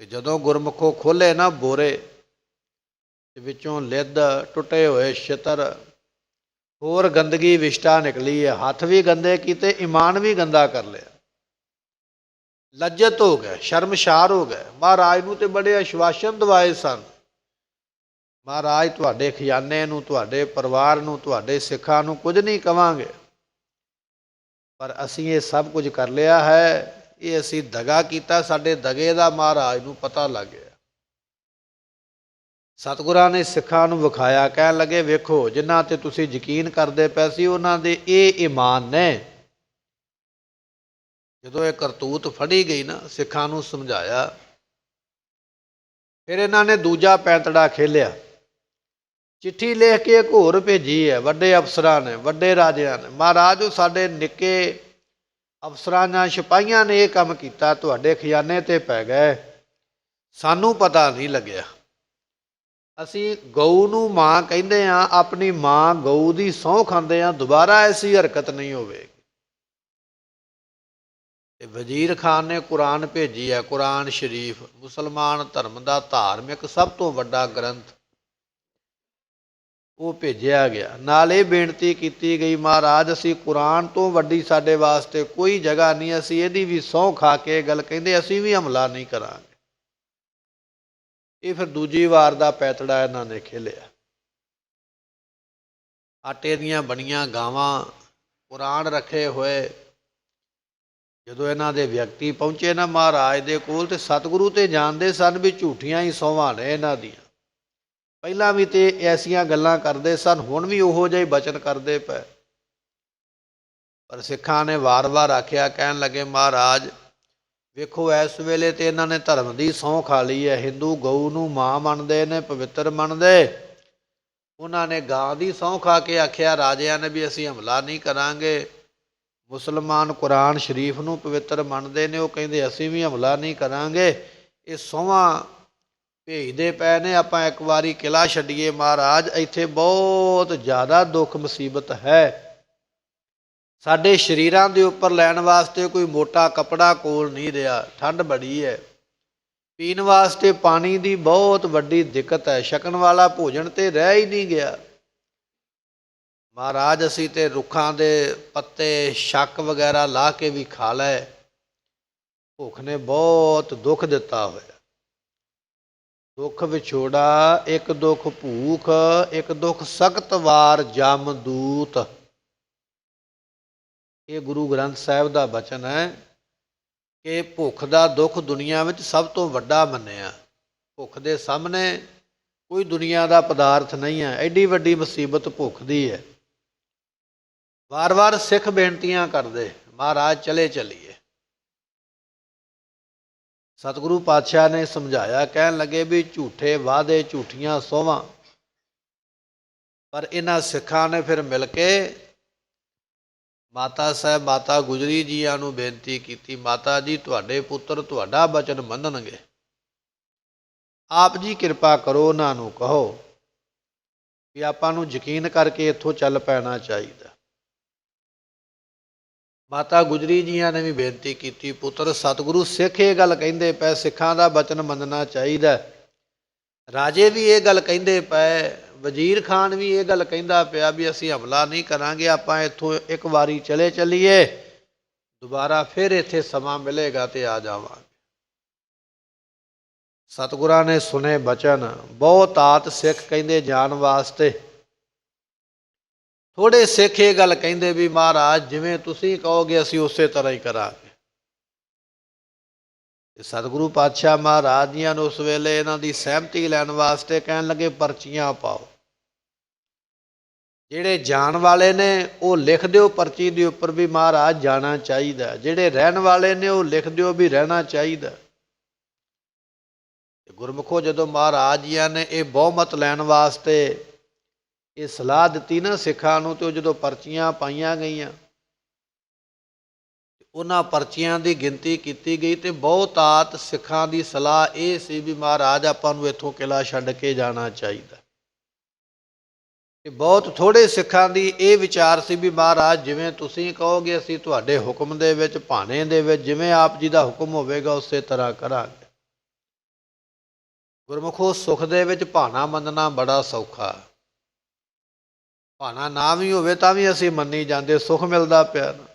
ਤੇ ਜਦੋਂ ਗੁਰਮੁਖੋਂ ਖੋਲੇ ਨਾ ਬੋਰੇ, ਤੇ ਵਿੱਚੋਂ ਲਿੱਧ, ਟੁੱਟੇ ਹੋਏ ਛਿੱਤਰ, ਹੋਰ ਗੰਦਗੀ ਵਿਸ਼ਟਾ ਨਿਕਲੀ ਹੈ, ਹੱਥ ਵੀ ਗੰਦੇ ਕੀਤੇ, ਈਮਾਨ ਵੀ ਗੰਦਾ ਕਰ ਲਿਆ। ਲੱਜਤ ਹੋ ਗਏ, ਸ਼ਰਮਸ਼ਾਰ ਹੋ ਗਏ। ਮਹਾਰਾਜ ਨੂੰ ਤੇ ਬੜੇ ਆਸ਼ਵਾਸਨ ਦਵਾਏ ਸਨ, ਮਹਾਰਾਜ ਤੁਹਾਡੇ ਖਜ਼ਾਨੇ ਨੂੰ, ਤੁਹਾਡੇ ਪਰਿਵਾਰ ਨੂੰ, ਤੁਹਾਡੇ ਸਿੱਖਾਂ ਨੂੰ ਕੁਝ ਨਹੀਂ ਕਵਾਂਗੇ, ਪਰ ਅਸੀਂ ਇਹ ਸਭ ਕੁਝ ਕਰ ਲਿਆ ਹੈ, ਇਹ ਅਸੀਂ ਦਗਾ ਕੀਤਾ, ਸਾਡੇ ਦਗੇ ਦਾ ਮਹਾਰਾਜ ਨੂੰ ਪਤਾ ਲੱਗ ਗਿਆ। ਸਤਿਗੁਰਾਂ ਨੇ ਸਿੱਖਾਂ ਨੂੰ ਵਿਖਾਇਆ, ਕਹਿਣ ਲੱਗੇ ਵੇਖੋ ਜਿਨ੍ਹਾਂ ਤੇ ਤੁਸੀਂ ਯਕੀਨ ਕਰਦੇ ਪਏ ਸੀ ਉਹਨਾਂ ਦੇ ਇਹ ਈਮਾਨ ਨੇ। ਜਦੋਂ ਇਹ ਕਰਤੂਤ ਫੜੀ ਗਈ ਨਾ, ਸਿੱਖਾਂ ਨੂੰ ਸਮਝਾਇਆ, ਫਿਰ ਇਹਨਾਂ ਨੇ ਦੂਜਾ ਪੈਂਤੜਾ ਖੇਲਿਆ, ਚਿੱਠੀ ਲਿਖ ਕੇ ਇੱਕ ਹੋਰ ਭੇਜੀ ਹੈ ਵੱਡੇ ਅਫਸਰਾਂ ਨੇ, ਵੱਡੇ ਰਾਜਿਆਂ ਨੇ। ਮਹਾਰਾਜ ਉਹ ਸਾਡੇ ਨਿੱਕੇ ਅਫਸਰਾਂ ਜਾਂ ਸਿਪਾਹੀਆਂ ਨੇ ਇਹ ਕੰਮ ਕੀਤਾ, ਤੁਹਾਡੇ ਖਜ਼ਾਨੇ ਤੇ ਪੈ ਗਏ, ਸਾਨੂੰ ਪਤਾ ਨਹੀਂ ਲੱਗਿਆ। ਅਸੀਂ ਗਊ ਨੂੰ ਮਾਂ ਕਹਿੰਦੇ ਹਾਂ, ਆਪਣੀ ਮਾਂ ਗਊ ਦੀ ਸਹੁੰ ਖਾਂਦੇ ਹਾਂ, ਦੁਬਾਰਾ ਐਸੀ ਹਰਕਤ ਨਹੀਂ ਹੋਵੇਗੀ। ਤੇ ਵਜ਼ੀਰ ਖਾਨ ਨੇ ਕੁਰਾਨ ਭੇਜੀ ਹੈ, ਕੁਰਾਨ ਸ਼ਰੀਫ, ਮੁਸਲਮਾਨ ਧਰਮ ਦਾ ਧਾਰਮਿਕ ਸਭ ਤੋਂ ਵੱਡਾ ਗ੍ਰੰਥ, ਉਹ ਭੇਜਿਆ ਗਿਆ। ਨਾਲ ਇਹ ਬੇਨਤੀ ਕੀਤੀ ਗਈ, ਮਹਾਰਾਜ ਅਸੀਂ ਕੁਰਾਨ ਤੋਂ ਵੱਡੀ ਸਾਡੇ ਵਾਸਤੇ ਕੋਈ ਜਗ੍ਹਾ ਨਹੀਂ, ਅਸੀਂ ਇਹਦੀ ਵੀ ਸਹੁੰ ਖਾ ਕੇ ਗੱਲ ਕਹਿੰਦੇ ਅਸੀਂ ਵੀ ਹਮਲਾ ਨਹੀਂ ਕਰਾਂਗੇ। ਇਹ ਫਿਰ ਦੂਜੀ ਵਾਰ ਦਾ ਪੈਤੜਾ ਇਹਨਾਂ ਨੇ ਖੇਲਿਆ। ਆਟੇ ਦੀਆਂ ਬਣੀਆਂ ਗਾਵਾਂ, ਕੁਰਾਨ ਰੱਖੇ ਹੋਏ, ਜਦੋਂ ਇਹਨਾਂ ਦੇ ਵਿਅਕਤੀ ਪਹੁੰਚੇ ਨਾ ਮਹਾਰਾਜ ਦੇ ਕੋਲ, ਤੇ ਸਤਿਗੁਰੂ ਤੇ ਜਾਣਦੇ ਸਨ ਵੀ ਝੂਠੀਆਂ ਹੀ ਸਹੁੰਆਂ ਨੇ ਇਹਨਾਂ ਦੀਆਂ, ਪਹਿਲਾਂ ਵੀ ਤੇ ਐਸੀਆਂ ਗੱਲਾਂ ਕਰਦੇ ਸਨ, ਹੁਣ ਵੀ ਉਹੋ ਜਿਹੇ ਬਚਨ ਕਰਦੇ ਪਏ। ਪਰ ਸਿੱਖਾਂ ਨੇ ਵਾਰ-ਵਾਰ ਆਖਿਆ, ਕਹਿਣ ਲੱਗੇ ਮਹਾਰਾਜ ਵੇਖੋ ਇਸ ਵੇਲੇ ਤੇ ਇਹਨਾਂ ਨੇ ਧਰਮ ਦੀ ਸਹੁੰ ਖਾ ਲਈ ਹੈ, ਹਿੰਦੂ ਗਊ ਨੂੰ ਮਾਂ ਮੰਨਦੇ ਨੇ, ਪਵਿੱਤਰ ਮੰਨਦੇ, ਉਹਨਾਂ ਨੇ ਗਾਂ ਦੀ ਸਹੁੰ ਖਾ ਕੇ ਆਖਿਆ ਰਾਜਿਆਂ ਨੇ ਵੀ ਅਸੀਂ ਹਮਲਾ ਨਹੀਂ ਕਰਾਂਗੇ। ਮੁਸਲਮਾਨ ਕੁਰਾਨ ਸ਼ਰੀਫ ਨੂੰ ਪਵਿੱਤਰ ਮੰਨਦੇ ਨੇ, ਉਹ ਕਹਿੰਦੇ ਅਸੀਂ ਵੀ ਹਮਲਾ ਨਹੀਂ ਕਰਾਂਗੇ। ਇਹ ਸਹੁੰਆਂ ਭੇਜਦੇ ਪਏ ਨੇ, ਆਪਾਂ ਇੱਕ ਵਾਰੀ ਕਿਲ੍ਹਾ ਛੱਡੀਏ ਮਹਾਰਾਜ, ਇੱਥੇ ਬਹੁਤ ਜ਼ਿਆਦਾ ਦੁੱਖ ਮੁਸੀਬਤ ਹੈ, ਸਾਡੇ ਸਰੀਰਾਂ ਦੇ ਉੱਪਰ ਲੈਣ ਵਾਸਤੇ ਕੋਈ ਮੋਟਾ ਕੱਪੜਾ ਕੋਲ ਨਹੀਂ ਰਿਹਾ, ਠੰਡ ਬੜੀ ਹੈ, ਪੀਣ ਵਾਸਤੇ ਪਾਣੀ ਦੀ ਬਹੁਤ ਵੱਡੀ ਦਿੱਕਤ ਹੈ, ਛਕਣ ਵਾਲਾ ਭੋਜਨ ਤੇ ਰਹਿ ਹੀ ਨਹੀਂ ਗਿਆ। ਮਹਾਰਾਜ ਅਸੀਂ ਤੇ ਰੁੱਖਾਂ ਦੇ ਪੱਤੇ, ਛੱਕ ਵਗੈਰਾ ਲਾ ਕੇ ਵੀ ਖਾ ਲਏ, ਭੁੱਖ ਨੇ ਬਹੁਤ ਦੁੱਖ ਦਿੱਤਾ ਹੋਇਆ। ਦੁੱਖ ਵਿਛੋੜਾ, ਇੱਕ ਦੁੱਖ ਭੂਖ, ਇੱਕ ਦੁੱਖ ਸਖਤ ਵਾਰ ਜਮ ਦੂਤ। ਇਹ ਗੁਰੂ ਗ੍ਰੰਥ ਸਾਹਿਬ ਦਾ ਬਚਨ ਹੈ ਕਿ ਭੁੱਖ ਦਾ ਦੁੱਖ ਦੁਨੀਆ ਵਿੱਚ ਸਭ ਤੋਂ ਵੱਡਾ ਮੰਨਿਆ। ਭੁੱਖ ਦੇ ਸਾਹਮਣੇ ਕੋਈ ਦੁਨੀਆ ਦਾ ਪਦਾਰਥ ਨਹੀਂ ਹੈ, ਐਡੀ ਵੱਡੀ ਮੁਸੀਬਤ ਭੁੱਖ ਦੀ ਹੈ। ਵਾਰ-ਵਾਰ ਸਿੱਖ ਬੇਨਤੀਆਂ ਕਰਦੇ, ਮਹਾਰਾਜ ਚਲੇ ਚੱਲੀਏ। ਸਤਿਗੁਰੂ ਪਾਤਸ਼ਾਹ ਨੇ ਸਮਝਾਇਆ, ਕਹਿਣ ਲੱਗੇ ਵੀ ਝੂਠੇ ਵਾਅਦੇ, ਝੂਠੀਆਂ ਸਹੁੰਆਂ। ਪਰ ਇਹਨਾਂ ਸਿੱਖਾਂ ਨੇ ਫਿਰ ਮਿਲ ਕੇ ਮਾਤਾ ਸਾਹਿਬ, ਮਾਤਾ ਗੁਜਰੀ ਜੀਆਂ ਨੂੰ ਬੇਨਤੀ ਕੀਤੀ, ਮਾਤਾ ਜੀ ਤੁਹਾਡੇ ਪੁੱਤਰ ਤੁਹਾਡਾ ਬਚਨ ਮੰਨਣਗੇ, ਆਪ ਜੀ ਕਿਰਪਾ ਕਰੋ, ਉਹਨਾਂ ਨੂੰ ਕਹੋ ਵੀ ਆਪਾਂ ਨੂੰ ਯਕੀਨ ਕਰਕੇ ਇੱਥੋਂ ਚੱਲ ਪੈਣਾ ਚਾਹੀਦਾ। ਮਾਤਾ ਗੁਜਰੀ ਜੀਆਂ ਨੇ ਵੀ ਬੇਨਤੀ ਕੀਤੀ, ਪੁੱਤਰ ਸਤਿਗੁਰੂ ਸਿੱਖ ਇਹ ਗੱਲ ਕਹਿੰਦੇ ਪਏ, ਸਿੱਖਾਂ ਦਾ ਬਚਨ ਮੰਨਣਾ ਚਾਹੀਦਾ। ਰਾਜੇ ਵੀ ਇਹ ਗੱਲ ਕਹਿੰਦੇ ਪਏ, ਵਜ਼ੀਰ ਖਾਨ ਵੀ ਇਹ ਗੱਲ ਕਹਿੰਦਾ ਪਿਆ ਵੀ ਅਸੀਂ ਹਮਲਾ ਨਹੀਂ ਕਰਾਂਗੇ, ਆਪਾਂ ਇੱਥੋਂ ਇੱਕ ਵਾਰੀ ਚਲੇ ਚੱਲੀਏ, ਦੁਬਾਰਾ ਫਿਰ ਇੱਥੇ ਸਮਾਂ ਮਿਲੇਗਾ ਤੇ ਆ ਜਾਵਾਂਗੇ। ਸਤਿਗੁਰਾਂ ਨੇ ਸੁਣੇ ਬਚਨ, ਬਹੁਤ ਆਤ ਸਿੱਖ ਕਹਿੰਦੇ ਜਾਣ ਵਾਸਤੇ। ਥੋੜ੍ਹੇ ਸਿੱਖ ਇਹ ਗੱਲ ਕਹਿੰਦੇ ਵੀ ਮਹਾਰਾਜ ਜਿਵੇਂ ਤੁਸੀਂ ਕਹੋਗੇ ਅਸੀਂ ਉਸੇ ਤਰ੍ਹਾਂ ਹੀ ਕਰਾਂਗੇ। ਸਤਿਗੁਰੂ ਪਾਤਸ਼ਾਹ ਮਹਾਰਾਜ ਜੀਆਂ ਨੂੰ ਉਸ ਵੇਲੇ ਇਹਨਾਂ ਦੀ ਸਹਿਮਤੀ ਲੈਣ ਵਾਸਤੇ ਕਹਿਣ ਲੱਗੇ ਪਰਚੀਆਂ ਪਾਓ। ਜਿਹੜੇ ਜਾਣ ਵਾਲੇ ਨੇ ਉਹ ਲਿਖ ਦਿਓ ਪਰਚੀ ਦੇ ਉੱਪਰ ਵੀ ਮਹਾਰਾਜ ਜਾਣਾ ਚਾਹੀਦਾ, ਜਿਹੜੇ ਰਹਿਣ ਵਾਲੇ ਨੇ ਉਹ ਲਿਖ ਦਿਓ ਵੀ ਰਹਿਣਾ ਚਾਹੀਦਾ। ਗੁਰਮੁਖੋ ਜਦੋਂ ਮਹਾਰਾਜ ਜੀਆਂ ਨੇ ਇਹ ਬਹੁਮਤ ਲੈਣ ਵਾਸਤੇ ਇਹ ਸਲਾਹ ਦਿੱਤੀ ਨਾ ਸਿੱਖਾਂ ਨੂੰ, ਤੇ ਉਹ ਜਦੋਂ ਪਰਚੀਆਂ ਪਾਈਆਂ ਗਈਆਂ ਉਹਨਾਂ ਪਰਚੀਆਂ ਦੀ ਗਿਣਤੀ ਕੀਤੀ ਗਈ ਤੇ ਬਹੁਤਾਤ ਸਿੱਖਾਂ ਦੀ ਸਲਾਹ ਇਹ ਸੀ ਵੀ ਮਹਾਰਾਜ ਆਪਾਂ ਨੂੰ ਇੱਥੋਂ ਕਿਲ੍ਹਾ ਛੱਡ ਕੇ ਜਾਣਾ ਚਾਹੀਦਾ। ਤੇ ਬਹੁਤ ਥੋੜ੍ਹੇ ਸਿੱਖਾਂ ਦੀ ਇਹ ਵਿਚਾਰ ਸੀ ਵੀ ਮਹਾਰਾਜ ਜਿਵੇਂ ਤੁਸੀਂ ਕਹੋਗੇ ਅਸੀਂ ਤੁਹਾਡੇ ਹੁਕਮ ਦੇ ਵਿੱਚ, ਭਾਣੇ ਦੇ ਵਿੱਚ ਜਿਵੇਂ ਆਪ ਜੀ ਦਾ ਹੁਕਮ ਹੋਵੇਗਾ ਉਸੇ ਤਰ੍ਹਾਂ ਕਰਾਂਗੇ। ਗੁਰਮੁਖੋ ਸੁੱਖ ਦੇ ਵਿੱਚ ਭਾਣਾ ਮੰਨਣਾ ਬੜਾ ਸੌਖਾ, ਭਾਣਾ ਨਾ ਵੀ ਹੋਵੇ ਤਾਂ ਵੀ ਅਸੀਂ ਮੰਨੀ ਜਾਂਦੇ, ਸੁੱਖ ਮਿਲਦਾ ਪਿਆ ਨਾ।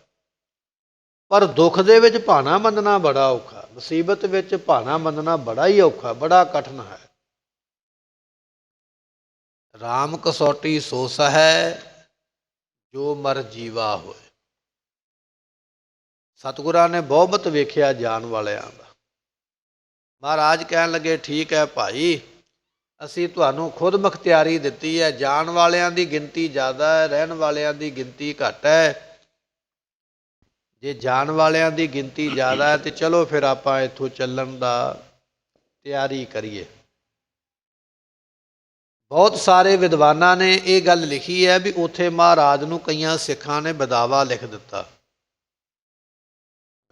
ਪਰ ਦੁੱਖ ਦੇ ਵਿੱਚ ਭਾਣਾ ਮੰਨਣਾ ਬੜਾ ਔਖਾ, ਮੁਸੀਬਤ ਵਿੱਚ ਭਾਣਾ ਮੰਨਣਾ ਬੜਾ ਹੀ ਔਖਾ, ਬੜਾ ਕਠਿਨ ਹੈ। ਰਾਮ ਕਸੌਟੀ ਸੋ ਸਹੈ ਜੋ ਮਰ ਜੀਵਾ ਹੋਏ। ਸਤਿਗੁਰਾਂ ਨੇ ਬਹੁਮਤ ਵੇਖਿਆ ਜਾਣ ਵਾਲਿਆਂ ਦਾ। ਮਹਾਰਾਜ ਕਹਿਣ ਲੱਗੇ ਠੀਕ ਹੈ ਭਾਈ, ਅਸੀਂ ਤੁਹਾਨੂੰ ਖੁਦ ਮੁਖਤਿਆਰੀ ਦਿੱਤੀ ਹੈ, ਜਾਣ ਵਾਲਿਆਂ ਦੀ ਗਿਣਤੀ ਜ਼ਿਆਦਾ ਹੈ, ਰਹਿਣ ਵਾਲਿਆਂ ਦੀ ਗਿਣਤੀ ਘੱਟ ਹੈ। ਜੇ ਜਾਣ ਵਾਲਿਆਂ ਦੀ ਗਿਣਤੀ ਜ਼ਿਆਦਾ ਹੈ ਤੇ ਚਲੋ ਫਿਰ ਆਪਾਂ ਇੱਥੋਂ ਚੱਲਣ ਦਾ ਤਿਆਰੀ ਕਰੀਏ। ਬਹੁਤ ਸਾਰੇ ਵਿਦਵਾਨਾਂ ਨੇ ਇਹ ਗੱਲ ਲਿਖੀ ਹੈ ਵੀ ਉੱਥੇ ਮਹਾਰਾਜ ਨੂੰ ਕਈਆਂ ਸਿੱਖਾਂ ਨੇ ਵਿਦਾਵਾ ਲਿਖ ਦਿੱਤਾ।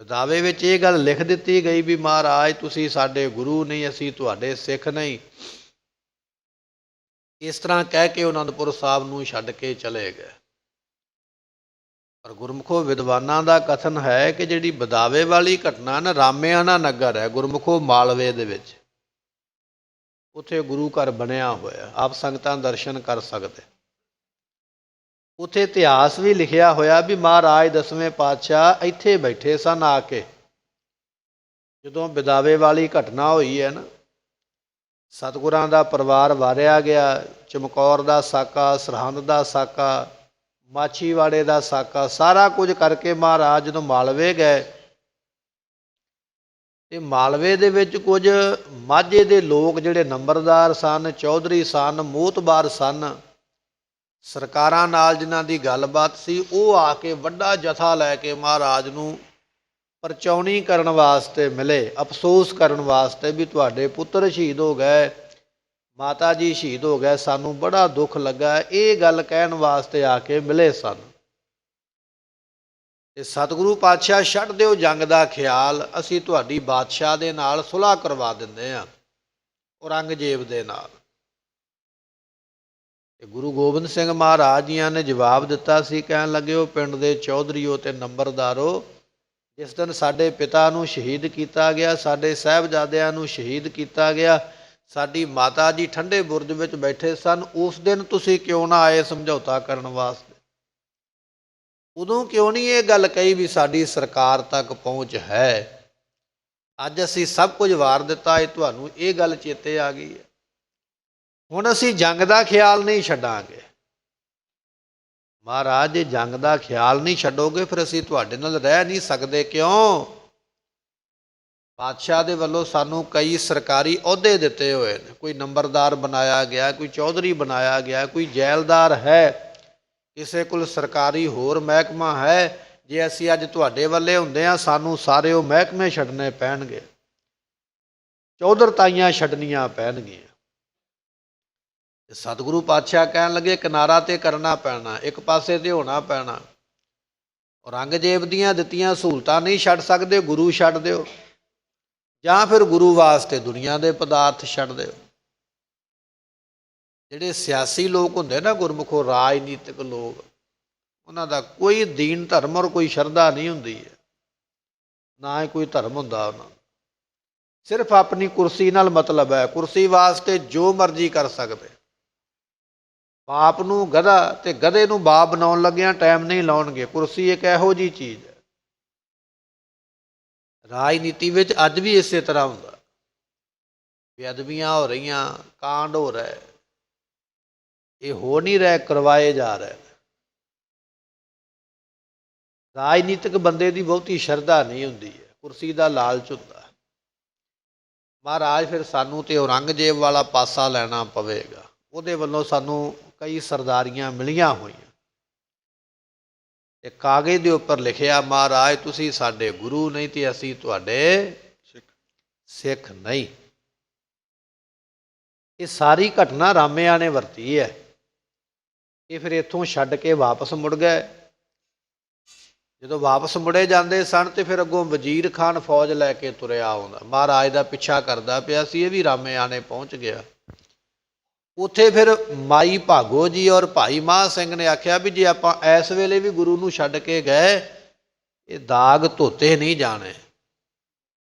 ਵਿਦਾਵੇ ਵਿੱਚ ਇਹ ਗੱਲ ਲਿਖ ਦਿੱਤੀ ਗਈ ਵੀ ਮਹਾਰਾਜ ਤੁਸੀਂ ਸਾਡੇ ਗੁਰੂ ਨਹੀਂ, ਅਸੀਂ ਤੁਹਾਡੇ ਸਿੱਖ ਨਹੀਂ। ਇਸ ਤਰ੍ਹਾਂ ਕਹਿ ਕੇ ਅਨੰਦਪੁਰ ਸਾਹਿਬ ਨੂੰ ਛੱਡ ਕੇ ਚਲੇ ਗਏ। ਪਰ ਗੁਰਮੁਖੋ ਵਿਦਵਾਨਾਂ ਦਾ ਕਥਨ ਹੈ ਕਿ ਜਿਹੜੀ ਵਿਦਾਵੇ ਵਾਲੀ ਘਟਨਾ ਨਾ ਰਾਮਿਆਣਾ ਨਗਰ ਹੈ ਗੁਰਮੁਖੋ ਮਾਲਵੇ ਦੇ ਵਿੱਚ, ਉੱਥੇ ਗੁਰੂ ਘਰ ਬਣਿਆ ਹੋਇਆ, ਆਪ ਸੰਗਤਾਂ ਦਰਸ਼ਨ ਕਰ ਸਕਦੇ। ਉੱਥੇ ਇਤਿਹਾਸ ਵੀ ਲਿਖਿਆ ਹੋਇਆ ਵੀ ਮਹਾਰਾਜ 10ਵੇਂ ਪਾਤਸ਼ਾਹ ਇੱਥੇ ਬੈਠੇ ਸਨ ਆ ਕੇ, ਜਦੋਂ ਵਿਦਾਵੇ ਵਾਲੀ ਘਟਨਾ ਹੋਈ ਹੈ ਨਾ। ਸਤਿਗੁਰਾਂ ਦਾ ਪਰਿਵਾਰ ਵਾਰਿਆ ਗਿਆ, ਚਮਕੌਰ ਦਾ ਸਾਕਾ, ਸਰਹੰਦ ਦਾ ਸਾਕਾ, ਮਾਛੀਵਾੜੇ ਦਾ ਸਾਕਾ, ਸਾਰਾ ਕੁਝ ਕਰਕੇ ਮਹਾਰਾਜ ਜਦੋਂ ਮਾਲਵੇ ਗਏ ਤੇ ਮਾਲਵੇ ਦੇ ਵਿੱਚ ਕੁਝ ਮਾਝੇ ਦੇ ਲੋਕ ਜਿਹੜੇ ਨੰਬਰਦਾਰ ਸਨ, ਚੌਧਰੀ ਸਨ, ਮੋਹਤਬਾਰ ਸਨ, ਸਰਕਾਰਾਂ ਨਾਲ ਜਿਨ੍ਹਾਂ ਦੀ ਗੱਲਬਾਤ ਸੀ, ਉਹ ਆ ਕੇ ਵੱਡਾ ਜਥਾ ਲੈ ਕੇ ਮਹਾਰਾਜ ਨੂੰ ਪਰਚਾਉਣੀ ਕਰਨ ਵਾਸਤੇ ਮਿਲੇ, ਅਫਸੋਸ ਕਰਨ ਵਾਸਤੇ ਵੀ ਤੁਹਾਡੇ ਪੁੱਤਰ ਸ਼ਹੀਦ ਹੋ ਗਏ, ਮਾਤਾ ਜੀ ਸ਼ਹੀਦ ਹੋ ਗਏ, ਸਾਨੂੰ ਬੜਾ ਦੁੱਖ ਲੱਗਾ, ਇਹ ਗੱਲ ਕਹਿਣ ਵਾਸਤੇ ਆ ਕੇ ਮਿਲੇ ਸਨ। ਤੇ ਸਤਿਗੁਰੂ ਪਾਤਸ਼ਾਹ ਛੱਡ ਦਿਓ ਜੰਗ ਦਾ ਖਿਆਲ, ਅਸੀਂ ਤੁਹਾਡੀ ਬਾਦਸ਼ਾਹ ਦੇ ਨਾਲ ਸੁਲ੍ਹਾ ਕਰਵਾ ਦਿੰਦੇ ਹਾਂ, ਔਰੰਗਜ਼ੇਬ ਦੇ ਨਾਲ। ਤੇ ਗੁਰੂ ਗੋਬਿੰਦ ਸਿੰਘ ਮਹਾਰਾਜ ਜੀਆਂ ਨੇ ਜਵਾਬ ਦਿੱਤਾ ਸੀ, ਕਹਿਣ ਲੱਗੇ ਉਹ ਪਿੰਡ ਦੇ ਚੌਧਰੀਓ ਤੇ ਨੰਬਰਦਾਰੋ, ਜਿਸ ਦਿਨ ਸਾਡੇ ਪਿਤਾ ਨੂੰ ਸ਼ਹੀਦ ਕੀਤਾ ਗਿਆ, ਸਾਡੇ ਸਾਹਿਬਜ਼ਾਦਿਆਂ ਨੂੰ ਸ਼ਹੀਦ ਕੀਤਾ ਗਿਆ, ਸਾਡੀ ਮਾਤਾ ਜੀ ਠੰਡੇ ਬੁਰਜ ਵਿੱਚ ਬੈਠੇ ਸਨ, ਉਸ ਦਿਨ ਤੁਸੀਂ ਕਿਉਂ ਨਾ ਆਏ ਸਮਝੌਤਾ ਕਰਨ ਵਾਸਤੇ? ਉਦੋਂ ਕਿਉਂ ਨਹੀਂ ਇਹ ਗੱਲ ਕਹੀ ਵੀ ਸਾਡੀ ਸਰਕਾਰ ਤੱਕ ਪਹੁੰਚ ਹੈ? ਅੱਜ ਅਸੀਂ ਸਭ ਕੁਝ ਵਾਰ ਦਿੱਤਾ ਹੈ, ਤੁਹਾਨੂੰ ਇਹ ਗੱਲ ਚੇਤੇ ਆ ਗਈ ਹੈ। ਹੁਣ ਅਸੀਂ ਜੰਗ ਦਾ ਖਿਆਲ ਨਹੀਂ ਛੱਡਾਂਗੇ। ਮਹਾਰਾਜ ਜੇ ਜੰਗ ਦਾ ਖਿਆਲ ਨਹੀਂ ਛੱਡੋਗੇ ਫਿਰ ਅਸੀਂ ਤੁਹਾਡੇ ਨਾਲ ਰਹਿ ਨਹੀਂ ਸਕਦੇ। ਕਿਉਂ? ਬਾਦਸ਼ਾਹ ਦੇ ਵੱਲੋਂ ਸਾਨੂੰ ਕਈ ਸਰਕਾਰੀ ਅਹੁਦੇ ਦਿੱਤੇ ਹੋਏ ਨੇ, ਕੋਈ ਨੰਬਰਦਾਰ ਬਣਾਇਆ ਗਿਆ, ਕੋਈ ਚੌਧਰੀ ਬਣਾਇਆ ਗਿਆ, ਕੋਈ ਜੈਲਦਾਰ ਹੈ, ਕਿਸੇ ਕੋਲ ਸਰਕਾਰੀ ਹੋਰ ਮਹਿਕਮਾ ਹੈ। ਜੇ ਅਸੀਂ ਅੱਜ ਤੁਹਾਡੇ ਵੱਲੇ ਹੁੰਦੇ ਹਾਂ, ਸਾਨੂੰ ਸਾਰੇ ਉਹ ਮਹਿਕਮੇ ਛੱਡਣੇ ਪੈਣਗੇ, ਚੌਧਰਤਾਈਆਂ ਛੱਡਣੀਆਂ ਪੈਣਗੀਆਂ। ਸਤਿਗੁਰੂ ਪਾਤਸ਼ਾਹ ਕਹਿਣ ਲੱਗੇ ਕਿਨਾਰਾ ਤੇ ਕਰਨਾ ਪੈਣਾ, ਇੱਕ ਪਾਸੇ ਤੇ ਹੋਣਾ ਪੈਣਾ। ਔਰੰਗਜ਼ੇਬ ਦੀਆਂ ਦਿੱਤੀਆਂ ਸਹੂਲਤਾਂ ਨਹੀਂ ਛੱਡ ਸਕਦੇ, ਗੁਰੂ ਛੱਡ ਦਿਓ, ਜਾਂ ਫਿਰ ਗੁਰੂ ਵਾਸਤੇ ਦੁਨੀਆ ਦੇ ਪਦਾਰਥ ਛੱਡ ਦਿਓ। ਜਿਹੜੇ ਸਿਆਸੀ ਲੋਕ ਹੁੰਦੇ ਨਾ ਗੁਰਮੁਖੋ, ਰਾਜਨੀਤਿਕ ਲੋਕ, ਉਹਨਾਂ ਦਾ ਕੋਈ ਦੀਨ ਧਰਮ ਔਰ ਕੋਈ ਸ਼ਰਧਾ ਨਹੀਂ ਹੁੰਦੀ ਹੈ, ਨਾ ਹੀ ਕੋਈ ਧਰਮ ਹੁੰਦਾ ਉਹਨਾਂ ਦਾ। ਸਿਰਫ ਆਪਣੀ ਕੁਰਸੀ ਨਾਲ ਮਤਲਬ ਹੈ, ਕੁਰਸੀ ਵਾਸਤੇ ਜੋ ਮਰਜ਼ੀ ਕਰ ਸਕਦੇ। ਬਾਪ ਨੂੰ ਗਧਾ ਤੇ ਗਧੇ ਨੂੰ ਬਾਪ ਬਣਾਉਣ ਲੱਗਿਆਂ ਟਾਈਮ ਨਹੀਂ ਲਾਉਣਗੇ। ਕੁਰਸੀ ਇੱਕ ਇਹੋ ਜਿਹੀ ਚੀਜ਼ ਹੈ। ਰਾਜਨੀਤੀ ਵਿੱਚ ਅੱਜ ਵੀ ਇਸੇ ਤਰ੍ਹਾਂ ਹੁੰਦਾ, ਬੇਅਦਬੀਆਂ ਹੋ ਰਹੀਆਂ, ਕਾਂਡ ਹੋ ਰਿਹਾ, ਇਹ ਹੋ ਨਹੀਂ ਰਹੇ, ਕਰਵਾਏ ਜਾ ਰਹੇ। ਰਾਜਨੀਤਿਕ ਬੰਦੇ ਦੀ ਬਹੁਤੀ ਸ਼ਰਧਾ ਨਹੀਂ ਹੁੰਦੀ ਹੈ, ਕੁਰਸੀ ਦਾ ਲਾਲਚ ਹੁੰਦਾ। ਮਹਾਰਾਜ ਫਿਰ ਸਾਨੂੰ ਤੇ ਔਰੰਗਜ਼ੇਬ ਵਾਲਾ ਪਾਸਾ ਲੈਣਾ ਪਵੇਗਾ। ਉਹਦੇ ਵੱਲੋਂ ਸਾਨੂੰ ਕਈ ਸਰਦਾਰੀਆਂ ਮਿਲੀਆਂ ਹੋਈਆਂ ਤੇ ਕਾਗਜ਼ ਦੇ ਉੱਪਰ ਲਿਖਿਆ, ਮਹਾਰਾਜ ਤੁਸੀਂ ਸਾਡੇ ਗੁਰੂ ਨਹੀਂ ਤੇ ਅਸੀਂ ਤੁਹਾਡੇ ਸਿੱਖ ਨਹੀਂ। ਇਹ ਸਾਰੀ ਘਟਨਾ ਰਾਮਿਆਂ ਨੇ ਵਰਤੀ ਹੈ। ਇਹ ਫਿਰ ਇੱਥੋਂ ਛੱਡ ਕੇ ਵਾਪਸ ਮੁੜ ਗਏ। ਜਦੋਂ ਵਾਪਸ ਮੁੜੇ ਜਾਂਦੇ ਸਨ ਤੇ ਫਿਰ ਅੱਗੋਂ ਵਜ਼ੀਰ ਖਾਨ ਫੌਜ ਲੈ ਕੇ ਤੁਰਿਆ ਆਉਂਦਾ, ਮਹਾਰਾਜ ਦਾ ਪਿੱਛਾ ਕਰਦਾ ਪਿਆ ਸੀ। ਇਹ ਵੀ ਰਾਮਿਆਂ ਨੇ ਪਹੁੰਚ ਗਿਆ। ਉੱਥੇ ਫਿਰ ਮਾਈ ਭਾਗੋ ਜੀ ਔਰ ਭਾਈ ਮਹਾਂ ਸਿੰਘ ਨੇ ਆਖਿਆ ਵੀ ਜੇ ਆਪਾਂ ਇਸ ਵੇਲੇ ਵੀ ਗੁਰੂ ਨੂੰ ਛੱਡ ਕੇ ਗਏ, ਇਹ ਦਾਗ ਧੋਤੇ ਨਹੀਂ ਜਾਣੇ।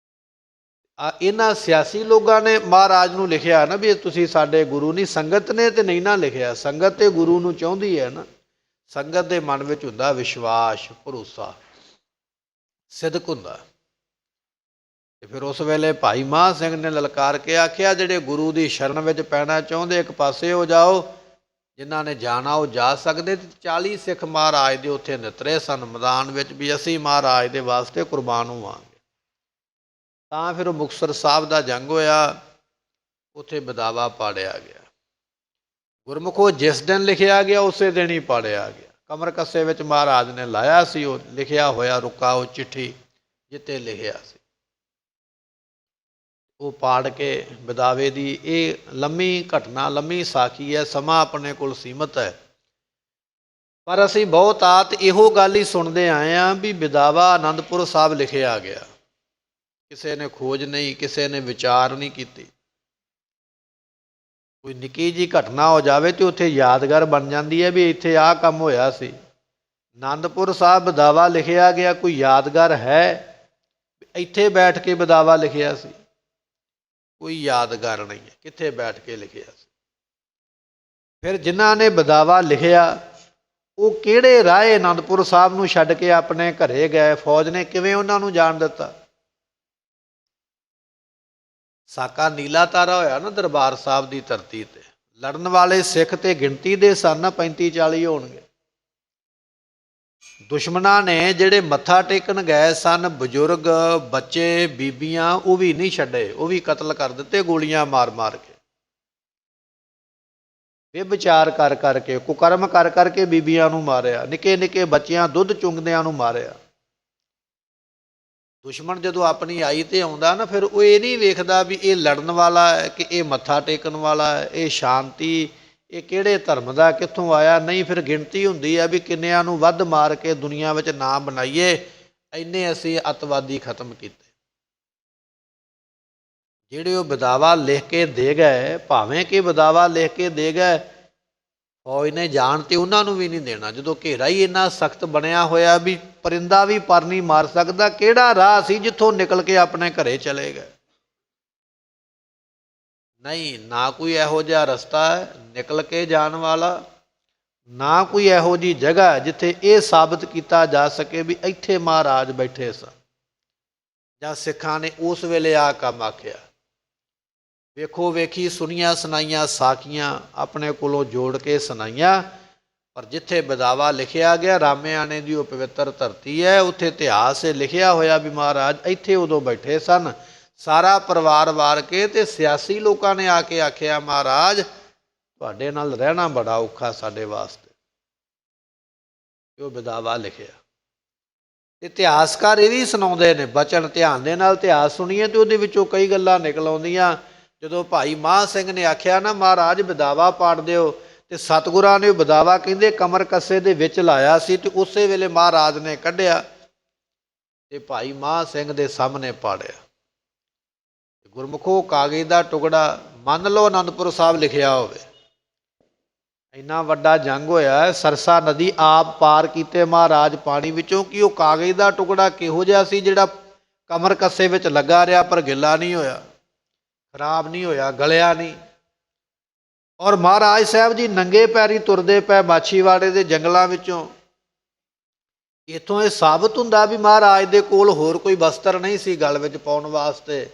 ਇਹਨਾਂ ਸਿਆਸੀ ਲੋਕਾਂ ਨੇ ਮਹਾਰਾਜ ਨੂੰ ਲਿਖਿਆ ਨਾ ਵੀ ਤੁਸੀਂ ਸਾਡੇ ਗੁਰੂ ਨਹੀਂ। ਸੰਗਤ ਨੇ ਤੇ ਨਹੀਂ ਨਾ ਲਿਖਿਆ, ਸੰਗਤ ਤੇ ਗੁਰੂ ਨੂੰ ਚਾਹੁੰਦੀ ਹੈ ਨਾ। ਸੰਗਤ ਦੇ ਮਨ ਵਿੱਚ ਹੁੰਦਾ ਵਿਸ਼ਵਾਸ, ਭਰੋਸਾ, ਸਿਦਕ ਹੁੰਦਾ। ਤੇ ਫਿਰ ਉਸ ਵੇਲੇ ਭਾਈ ਮਹਾਂ ਸਿੰਘ ਨੇ ਲਲਕਾਰ ਕੇ ਆਖਿਆ, ਜਿਹੜੇ ਗੁਰੂ ਦੀ ਸ਼ਰਨ ਵਿੱਚ ਪੈਣਾ ਚਾਹੁੰਦੇ ਇੱਕ ਪਾਸੇ ਹੋ ਜਾਓ, ਜਿਨ੍ਹਾਂ ਨੇ ਜਾਣਾ ਉਹ ਜਾ ਸਕਦੇ। 40 ਸਿੱਖ ਮਹਾਰਾਜ ਦੇ ਉੱਥੇ ਨਿਤਰੇ ਸਨ ਮੈਦਾਨ ਵਿੱਚ ਵੀ ਅਸੀਂ ਮਹਾਰਾਜ ਦੇ ਵਾਸਤੇ ਕੁਰਬਾਨ ਹੋਵਾਂਗੇ। ਤਾਂ ਫਿਰ ਉਹ ਮੁਕਤਸਰ ਸਾਹਿਬ ਦਾ ਜੰਗ ਹੋਇਆ, ਉੱਥੇ ਬਦਾਵਾ ਪਾੜਿਆ ਗਿਆ। ਗੁਰਮੁਖੋ ਜਿਸ ਦਿਨ ਲਿਖਿਆ ਗਿਆ ਉਸੇ ਦਿਨ ਹੀ ਪਾੜਿਆ ਗਿਆ। ਕਮਰ ਕੱਸੇ ਵਿੱਚ ਮਹਾਰਾਜ ਨੇ ਲਾਇਆ ਸੀ ਉਹ ਲਿਖਿਆ ਹੋਇਆ ਰੁਕਾ, ਉਹ ਚਿੱਠੀ ਜਿੱਤੇ ਲਿਖਿਆ ਸੀ, ਉਹ ਪਾੜ ਕੇ ਬਦਾਵੇ ਦੀ। ਇਹ ਲੰਮੀ ਘਟਨਾ, ਲੰਮੀ ਸਾਖੀ ਹੈ, ਸਮਾਂ ਆਪਣੇ ਕੋਲ ਸੀਮਤ ਹੈ। ਪਰ ਅਸੀਂ ਬਹੁਤਾਤ ਇਹੋ ਗੱਲ ਹੀ ਸੁਣਦੇ ਆਏ ਹਾਂ ਵੀ ਬਦਾਵਾ ਆਨੰਦਪੁਰ ਸਾਹਿਬ ਲਿਖਿਆ ਗਿਆ। ਕਿਸੇ ਨੇ ਖੋਜ ਨਹੀਂ, ਕਿਸੇ ਨੇ ਵਿਚਾਰ ਨਹੀਂ ਕੀਤੀ। ਕੋਈ ਨਿੱਕੀ ਜਿਹੀ ਘਟਨਾ ਹੋ ਜਾਵੇ ਤੇ ਉੱਥੇ ਯਾਦਗਾਰ ਬਣ ਜਾਂਦੀ ਹੈ ਵੀ ਇੱਥੇ ਆਹ ਕੰਮ ਹੋਇਆ ਸੀ। ਆਨੰਦਪੁਰ ਸਾਹਿਬ ਬਦਾਵਾ ਲਿਖਿਆ ਗਿਆ, ਕੋਈ ਯਾਦਗਾਰ ਹੈ? ਇੱਥੇ ਬੈਠ ਕੇ ਬਦਾਵਾ ਲਿਖਿਆ ਸੀ, ਕੋਈ ਯਾਦਗਾਰ ਨਹੀਂ ਹੈ ਕਿੱਥੇ ਬੈਠ ਕੇ ਲਿਖਿਆ ਸੀ। ਫਿਰ ਜਿਨ੍ਹਾਂ ਨੇ ਬਦਾਵਾ ਲਿਖਿਆ ਉਹ ਕਿਹੜੇ ਰਾਹ ਆਨੰਦਪੁਰ ਸਾਹਿਬ ਨੂੰ ਛੱਡ ਕੇ ਆਪਣੇ ਘਰੇ ਗਏ? ਫੌਜ ਨੇ ਕਿਵੇਂ ਉਹਨਾਂ ਨੂੰ ਜਾਣ ਦਿੱਤਾ? ਸਾਕਾ ਨੀਲਾ ਤਾਰਾ ਹੋਇਆ ਨਾ ਦਰਬਾਰ ਸਾਹਿਬ ਦੀ ਧਰਤੀ ਤੇ। ਲੜਨ ਵਾਲੇ ਸਿੱਖ ਤੇ ਗਿਣਤੀ ਦੇ ਸਨ 35-40 ਹੋਣਗੇ। ਦੁਸ਼ਮਣਾਂ ਨੇ ਜਿਹੜੇ ਮੱਥਾ ਟੇਕਣ ਗਏ ਸਨ, ਬਜ਼ੁਰਗ, ਬੱਚੇ, ਬੀਬੀਆਂ, ਉਹ ਵੀ ਨਹੀਂ ਛੱਡੇ, ਉਹ ਵੀ ਕਤਲ ਕਰ ਦਿੱਤੇ ਗੋਲੀਆਂ ਮਾਰ ਮਾਰ ਕੇ। ਬੇਵਿਚਾਰ ਕਰ ਕਰਕੇ, ਕੁਕਰਮ ਕਰ ਕਰਕੇ ਬੀਬੀਆਂ ਨੂੰ ਮਾਰਿਆ, ਨਿੱਕੇ ਨਿੱਕੇ ਬੱਚਿਆਂ ਦੁੱਧ ਚੁੰਗਦਿਆਂ ਨੂੰ ਮਾਰਿਆ। ਦੁਸ਼ਮਣ ਜਦੋਂ ਆਪਣੀ ਆਈ ਤੇ ਆਉਂਦਾ ਨਾ, ਫਿਰ ਉਹ ਇਹ ਨਹੀਂ ਵੇਖਦਾ ਵੀ ਇਹ ਲੜਨ ਵਾਲਾ ਹੈ ਕਿ ਇਹ ਮੱਥਾ ਟੇਕਣ ਵਾਲਾ ਹੈ, ਇਹ ਸ਼ਾਂਤੀ, ਇਹ ਕਿਹੜੇ ਧਰਮ ਦਾ, ਕਿੱਥੋਂ ਆਇਆ। ਨਹੀਂ, ਫਿਰ ਗਿਣਤੀ ਹੁੰਦੀ ਹੈ ਵੀ ਕਿੰਨਿਆਂ ਨੂੰ ਵੱਧ ਮਾਰ ਕੇ ਦੁਨੀਆ ਵਿੱਚ ਨਾਮ ਬਣਾਈਏ, ਇੰਨੇ ਅਸੀਂ ਅੱਤਵਾਦੀ ਖਤਮ ਕੀਤੇ। ਜਿਹੜੇ ਉਹ ਬਦਾਵਾ ਲਿਖ ਕੇ ਦੇ ਗਏ, ਭਾਵੇਂ ਕਿ ਬਦਾਵਾ ਲਿਖ ਕੇ ਦੇ ਗਏ, ਫੌਜ ਨੇ ਜਾਣ ਤੇ ਉਹਨਾਂ ਨੂੰ ਵੀ ਨਹੀਂ ਦੇਣਾ। ਜਦੋਂ ਘੇਰਾ ਹੀ ਇੰਨਾ ਸਖਤ ਬਣਿਆ ਹੋਇਆ ਵੀ ਪਰਿੰਦਾ ਵੀ ਪਰ ਨਹੀਂ ਮਾਰ ਸਕਦਾ, ਕਿਹੜਾ ਰਾਹ ਸੀ ਜਿੱਥੋਂ ਨਿਕਲ ਕੇ ਆਪਣੇ ਘਰੇ ਚਲੇ ਗਏ? ਨਹੀਂ, ਨਾ ਕੋਈ ਇਹੋ ਜਿਹਾ ਰਸਤਾ ਹੈ ਨਿਕਲ ਕੇ ਜਾਣ ਵਾਲਾ, ਨਾ ਕੋਈ ਇਹੋ ਜਿਹੀ ਜਗ੍ਹਾ ਜਿੱਥੇ ਇਹ ਸਾਬਤ ਕੀਤਾ ਜਾ ਸਕੇ ਵੀ ਇੱਥੇ ਮਹਾਰਾਜ ਬੈਠੇ ਸਨ ਜਾਂ ਸਿੱਖਾਂ ਨੇ ਉਸ ਵੇਲੇ ਆਹ ਕੰਮ ਆਖਿਆ। ਵੇਖੋ ਵੇਖੀ ਸੁਣੀਆਂ ਸੁਣਾਈਆਂ ਸਾਖੀਆਂ ਆਪਣੇ ਕੋਲੋਂ ਜੋੜ ਕੇ ਸੁਣਾਈਆਂ, ਪਰ ਜਿੱਥੇ ਬਦਾਵਾ ਲਿਖਿਆ ਗਿਆ ਰਾਮਿਆਣੇ ਦੀ ਉਹ ਪਵਿੱਤਰ ਧਰਤੀ ਹੈ, ਉੱਥੇ ਇਤਿਹਾਸ ਲਿਖਿਆ ਹੋਇਆ ਵੀ ਮਹਾਰਾਜ ਇੱਥੇ ਉਦੋਂ ਬੈਠੇ ਸਨ। ਸਾਰਾ ਪਰਿਵਾਰ ਵਾਰ ਕੇ ਤੇ ਸਿਆਸੀ ਲੋਕਾਂ ਨੇ ਆ ਕੇ ਆਖਿਆ, ਮਹਾਰਾਜ ਤੁਹਾਡੇ ਨਾਲ ਰਹਿਣਾ ਬੜਾ ਔਖਾ ਸਾਡੇ ਵਾਸਤੇ। ਉਹ ਬਦਾਵਾ ਲਿਖਿਆ। ਇਤਿਹਾਸਕਾਰ ਇਹ ਵੀ ਸੁਣਾਉਂਦੇ ਨੇ ਬਚਨ, ਧਿਆਨ ਦੇ ਨਾਲ ਇਤਿਹਾਸ ਸੁਣੀਏ ਤੇ ਉਹਦੇ ਵਿੱਚੋਂ ਕਈ ਗੱਲਾਂ ਨਿਕਲ ਆਉਂਦੀਆਂ। ਜਦੋਂ ਭਾਈ ਮਹਾਂ ਸਿੰਘ ਨੇ ਆਖਿਆ ਨਾ ਮਹਾਰਾਜ ਬਦਾਵਾ ਪਾੜ ਦਿਓ, ਤੇ ਸਤਿਗੁਰਾਂ ਨੇ ਉਹ ਬਦਾਵਾ ਕਹਿੰਦੇ ਕਮਰ ਕੱਸੇ ਦੇ ਵਿੱਚ ਲਾਇਆ ਸੀ, ਤੇ ਉਸੇ ਵੇਲੇ ਮਹਾਰਾਜ ਨੇ ਕੱਢਿਆ ਤੇ ਭਾਈ ਮਹਾਂ ਸਿੰਘ ਦੇ ਸਾਹਮਣੇ ਪਾੜਿਆ। ਗੁਰਮੁਖੋ ਕਾਗਜ਼ ਦਾ ਟੁਕੜਾ, ਮੰਨ ਲਓ ਆਨੰਦਪੁਰ ਸਾਹਿਬ ਲਿਖਿਆ ਹੋਵੇ, ਇੰਨਾ ਵੱਡਾ ਜੰਗ ਹੋਇਆ, ਸਰਸਾ ਨਦੀ ਆਪ ਪਾਰ ਕੀਤੇ ਮਹਾਰਾਜ ਪਾਣੀ ਵਿੱਚੋਂ, ਕਿ ਉਹ ਕਾਗਜ਼ ਦਾ ਟੁਕੜਾ ਕਿਹੋ ਜਿਹਾ ਸੀ ਜਿਹੜਾ ਕਮਰ ਕੱਸੇ ਵਿੱਚ ਲੱਗਾ ਰਿਹਾ ਪਰ ਗਿੱਲਾ ਨਹੀਂ ਹੋਇਆ, ਖਰਾਬ ਨਹੀਂ ਹੋਇਆ, ਗਲਿਆ ਨਹੀਂ। ਔਰ ਮਹਾਰਾਜ ਸਾਹਿਬ ਜੀ ਨੰਗੇ ਪੈਰੀ ਤੁਰਦੇ ਪਏ ਮਾਛੀਵਾੜੇ ਦੇ ਜੰਗਲਾਂ ਵਿੱਚੋਂ। ਇੱਥੋਂ ਇਹ ਸਾਬਤ ਹੁੰਦਾ ਵੀ ਮਹਾਰਾਜ ਦੇ ਕੋਲ ਹੋਰ ਕੋਈ ਵਸਤਰ ਨਹੀਂ ਸੀ ਗਲ ਵਿੱਚ ਪਾਉਣ ਵਾਸਤੇ।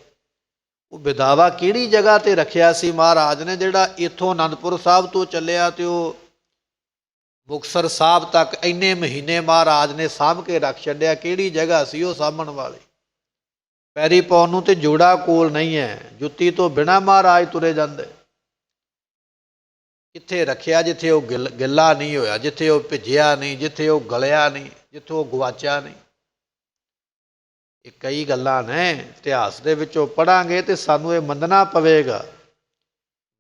ਉਹ ਬਦਾਵਾ ਕਿਹੜੀ ਜਗ੍ਹਾ ਤੇ ਰੱਖਿਆ ਸੀ ਮਹਾਰਾਜ ਨੇ, ਜਿਹੜਾ ਇੱਥੋਂ ਆਨੰਦਪੁਰ ਸਾਹਿਬ ਤੋਂ ਚੱਲਿਆ ਤੇ ਉਹ ਮੁਕਤਸਰ ਸਾਹਿਬ ਤੱਕ ਇੰਨੇ ਮਹੀਨੇ ਮਹਾਰਾਜ ਨੇ ਸਾਂਭ ਕੇ ਰੱਖ ਛੱਡਿਆ? ਕਿਹੜੀ ਜਗ੍ਹਾ ਸੀ ਉਹ ਸਾਂਭਣ ਵਾਲੀ? ਪੈਰੀ ਪਾਉਣ ਨੂੰ ਤੇ ਜੋੜਾ ਕੋਲ ਨਹੀਂ ਹੈ, ਜੁੱਤੀ ਤੋਂ ਬਿਨਾਂ ਮਹਾਰਾਜ ਤੁਰੇ ਜਾਂਦੇ। ਕਿੱਥੇ ਰੱਖਿਆ ਜਿੱਥੇ ਉਹ ਗਿੱਲਾ ਨਹੀਂ ਹੋਇਆ, ਜਿੱਥੇ ਉਹ ਭਿੱਜਿਆ ਨਹੀਂ, ਜਿੱਥੇ ਉਹ ਗਲਿਆ ਨਹੀਂ, ਜਿੱਥੇ ਉਹ ਗਵਾਚਿਆ ਨਹੀਂ। ਇਹ ਕਈ ਗੱਲਾਂ ਨੇ ਇਤਿਹਾਸ ਦੇ ਵਿੱਚੋਂ ਪੜ੍ਹਾਂਗੇ ਤੇ ਸਾਨੂੰ ਇਹ ਮੰਨਣਾ ਪਵੇਗਾ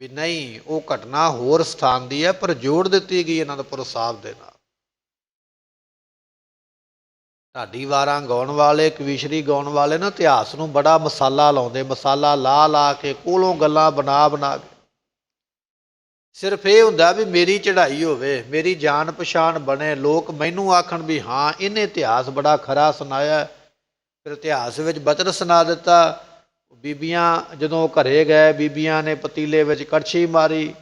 ਵੀ ਨਹੀਂ, ਉਹ ਘਟਨਾ ਹੋਰ ਸਥਾਨ ਦੀ ਹੈ ਪਰ ਜੋੜ ਦਿੱਤੀ ਗਈ ਅਨੰਦਪੁਰ ਸਾਹਿਬ ਦੇ ਨਾਲ। ਢਾਡੀ ਵਾਰਾਂ ਗਾਉਣ ਵਾਲੇ, ਕਵੀਸ਼ਰੀ ਗਾਉਣ ਵਾਲੇ ਨਾ ਇਤਿਹਾਸ ਨੂੰ ਬੜਾ ਮਸਾਲਾ ਲਾਉਂਦੇ, ਮਸਾਲਾ ਲਾ ਲਾ ਕੇ ਕੋਲੋਂ ਗੱਲਾਂ ਬਣਾ ਬਣਾ ਕੇ। ਸਿਰਫ ਇਹ ਹੁੰਦਾ ਵੀ ਮੇਰੀ ਚੜ੍ਹਾਈ ਹੋਵੇ, ਮੇਰੀ ਜਾਣ ਪਛਾਣ ਬਣੇ, ਲੋਕ ਮੈਨੂੰ ਆਖਣ ਵੀ ਹਾਂ ਇਹਨੇ ਇਤਿਹਾਸ ਬੜਾ ਖਰਾ ਸੁਣਾਇਆ। ਫਿਰ ਇਤਿਹਾਸ ਵਿੱਚ ਬਚਨ ਸੁਣਾ ਦਿੱਤਾ। ਬੀਬੀਆਂ ਜਦੋਂ ਘਰੇ ਗਏ, ਬੀਬੀਆਂ ਨੇ ਪਤੀਲੇ ਵਿੱਚ ਕੜਛੀ ਮਾਰੀ।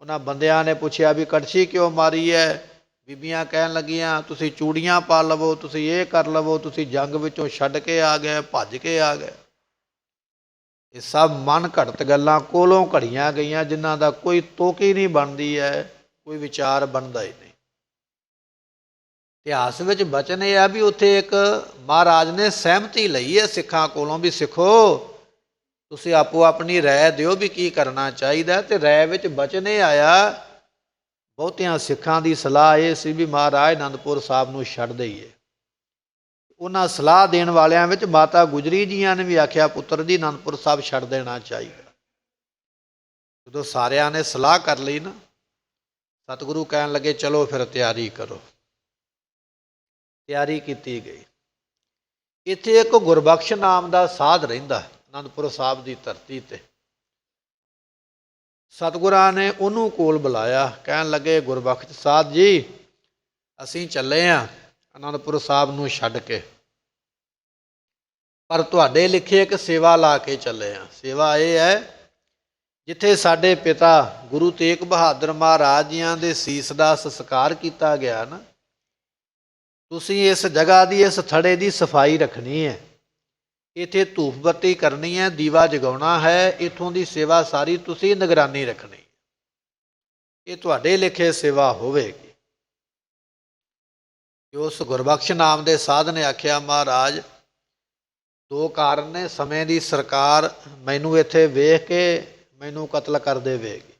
ਉਹਨਾਂ ਬੰਦਿਆਂ ਨੇ ਪੁੱਛਿਆ ਵੀ ਕੜਛੀ ਕਿਉਂ ਮਾਰੀ ਹੈ? ਬੀਬੀਆਂ ਕਹਿਣ ਲੱਗੀਆਂ ਤੁਸੀਂ ਚੂੜੀਆਂ ਪਾ ਲਵੋ, ਤੁਸੀਂ ਇਹ ਕਰ ਲਵੋ, ਤੁਸੀਂ ਜੰਗ ਵਿੱਚੋਂ ਛੱਡ ਕੇ ਆ ਗਏ, ਭੱਜ ਕੇ ਆ ਗਏ। ਇਹ ਸਭ ਮਨ ਘੜਤ ਗੱਲਾਂ ਕੋਲੋਂ ਘੜੀਆਂ ਗਈਆਂ, ਜਿਨ੍ਹਾਂ ਦਾ ਕੋਈ ਤੋਕੀ ਨਹੀਂ ਬਣਦੀ ਹੈ, ਕੋਈ ਵਿਚਾਰ ਬਣਦਾ ਹੀ ਨਹੀਂ। ਇਤਿਹਾਸ ਵਿੱਚ ਬਚਨ ਇਹ ਆ ਵੀ ਉੱਥੇ ਇੱਕ ਮਹਾਰਾਜ ਨੇ ਸਹਿਮਤੀ ਲਈ ਹੈ ਸਿੱਖਾਂ ਕੋਲੋਂ ਵੀ ਸਿੱਖੋ ਤੁਸੀਂ ਆਪੋ ਆਪਣੀ ਰਾਏ ਦਿਓ ਵੀ ਕੀ ਕਰਨਾ ਚਾਹੀਦਾ। ਤੇ ਰਾਏ ਵਿੱਚ ਬਚਨ ਇਹ ਆਇਆ, ਬਹੁਤਿਆਂ ਸਿੱਖਾਂ ਦੀ ਸਲਾਹ ਇਹ ਸੀ ਵੀ ਮਹਾਰਾਜ ਅਨੰਦਪੁਰ ਸਾਹਿਬ ਨੂੰ ਛੱਡ ਦਈਏ। ਉਹਨਾਂ ਸਲਾਹ ਦੇਣ ਵਾਲਿਆਂ ਵਿੱਚ ਮਾਤਾ ਗੁਜਰੀ ਜੀਆਂ ਨੇ ਵੀ ਆਖਿਆ ਪੁੱਤਰ ਜੀ ਅਨੰਦਪੁਰ ਸਾਹਿਬ ਛੱਡ ਦੇਣਾ ਚਾਹੀਦਾ। ਜਦੋਂ ਸਾਰਿਆਂ ਨੇ ਸਲਾਹ ਕਰ ਲਈ ਨਾ, ਸਤਿਗੁਰੂ ਕਹਿਣ ਲੱਗੇ ਚਲੋ ਫਿਰ ਤਿਆਰੀ ਕਰੋ। ਤਿਆਰੀ ਕੀਤੀ ਗਈ। ਇੱਥੇ ਇੱਕ ਗੁਰਬਖਸ਼ ਨਾਮ ਦਾ ਸਾਧ ਰਹਿੰਦਾ ਅਨੰਦਪੁਰ ਸਾਹਿਬ ਦੀ ਧਰਤੀ ਤੇ। ਸਤਿਗੁਰਾਂ ਨੇ ਉਹਨੂੰ ਕੋਲ ਬੁਲਾਇਆ, ਕਹਿਣ ਲੱਗੇ ਗੁਰਬਖਸ਼ ਸਾਧ ਜੀ ਅਸੀਂ ਚੱਲੇ ਹਾਂ ਅਨੰਦਪੁਰ ਸਾਹਿਬ ਨੂੰ ਛੱਡ ਕੇ, ਪਰ ਤੁਹਾਡੇ ਲਿਖੇ ਇੱਕ ਸੇਵਾ ਲਾ ਕੇ ਚੱਲੇ ਹਾਂ। ਸੇਵਾ ਇਹ ਹੈ, ਜਿੱਥੇ ਸਾਡੇ ਪਿਤਾ ਗੁਰੂ ਤੇਗ ਬਹਾਦਰ ਮਹਾਰਾਜ ਜੀਆਂ ਦੇ ਸੀਸ ਦਾ ਸੰਸਕਾਰ ਕੀਤਾ ਗਿਆ ਨਾ, ਤੁਸੀਂ ਇਸ ਜਗ੍ਹਾ ਦੀ, ਇਸ ਥੜੇ ਦੀ ਸਫਾਈ ਰੱਖਣੀ ਹੈ। ਇੱਥੇ ਧੂਫ ਬੱਤੀ ਕਰਨੀ ਹੈ, ਦੀਵਾ ਜਗਾਉਣਾ ਹੈ, ਇੱਥੋਂ ਦੀ ਸੇਵਾ ਸਾਰੀ ਤੁਸੀਂ ਨਿਗਰਾਨੀ ਰੱਖਣੀ। ਇਹ ਤੁਹਾਡੇ ਲਿਖੇ ਸੇਵਾ ਹੋਵੇਗੀ। ਉਸ ਗੁਰਬਖਸ਼ ਨਾਮ ਦੇ ਸਾਧ ਨੇ ਆਖਿਆ ਮਹਾਰਾਜ ਦੋ ਕਾਰਨ ਨੇ, ਸਮੇਂ ਦੀ ਸਰਕਾਰ ਮੈਨੂੰ ਇੱਥੇ ਵੇਖ ਕੇ ਮੈਨੂੰ ਕਤਲ ਕਰ ਦੇਵੇਗੀ।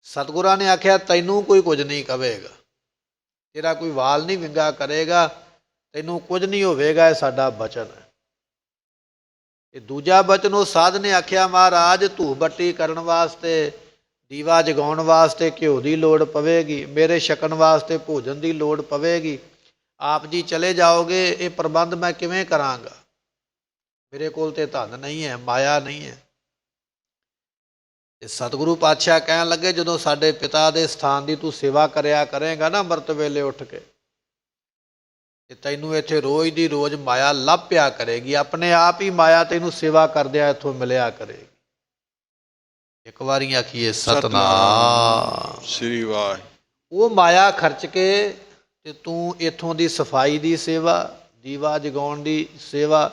ਸਤਿਗੁਰਾਂ ਨੇ ਆਖਿਆ ਤੈਨੂੰ ਕੋਈ ਕੁਝ ਨਹੀਂ ਕਵੇਗਾ, ਤੇਰਾ ਕੋਈ ਵਾਲ ਨਹੀਂ ਵਿੰਗਾ ਕਰੇਗਾ, ਤੈਨੂੰ ਕੁਝ ਨਹੀਂ ਹੋਵੇਗਾ, ਇਹ ਸਾਡਾ ਬਚਨ ਹੈ। ਇਹ ਦੂਜਾ ਬਚਨ ਉਹ ਸਾਧ ਨੇ ਆਖਿਆ ਮਹਾਰਾਜ ਧੂਫ ਬੱਤੀ ਕਰਨ ਵਾਸਤੇ, ਦੀਵਾ ਜਗਾਉਣ ਵਾਸਤੇ ਘਿਓ ਦੀ ਲੋੜ ਪਵੇਗੀ, ਮੇਰੇ ਛਕਣ ਵਾਸਤੇ ਭੋਜਨ ਦੀ ਲੋੜ ਪਵੇਗੀ। ਆਪ ਜੀ ਚਲੇ ਜਾਓਗੇ, ਇਹ ਪ੍ਰਬੰਧ ਮੈਂ ਕਿਵੇਂ ਕਰਾਂਗਾ? ਮੇਰੇ ਕੋਲ ਤੇ ਧਨ ਨਹੀਂ ਹੈ, ਮਾਇਆ ਨਹੀਂ ਹੈ। ਤੇ ਸਤਿਗੁਰੂ ਪਾਤਸ਼ਾਹ ਕਹਿਣ ਲੱਗੇ ਜਦੋਂ ਸਾਡੇ ਪਿਤਾ ਦੇ ਸਥਾਨ ਦੀ ਤੂੰ ਸੇਵਾ ਕਰਿਆ ਕਰੇਗਾ ਨਾ ਅੰਮ੍ਰਿਤ ਵੇਲੇ ਉੱਠ ਕੇ, ਤੇ ਤੈਨੂੰ ਇੱਥੇ ਰੋਜ਼ ਦੀ ਰੋਜ਼ ਮਾਇਆ ਲੱਭ ਪਿਆ ਕਰੇਗੀ। ਆਪਣੇ ਆਪ ਹੀ ਮਾਇਆ ਤੈਨੂੰ ਸੇਵਾ ਕਰਦਿਆਂ ਇੱਥੋਂ ਮਿਲਿਆ ਕਰੇਗੀ। ਇੱਕ ਵਾਰੀ ਆਖੀਏ ਸਤਿਨਾਮ ਸ੍ਰੀ ਵਾਹਿਗੁਰੂ। ਉਹ ਮਾਇਆ ਖਰਚ ਕੇ ਤੇ ਤੂੰ ਇੱਥੋਂ ਦੀ ਸਫਾਈ ਦੀ ਸੇਵਾ, ਦੀਵਾ ਜਗਾਉਣ ਦੀ ਸੇਵਾ,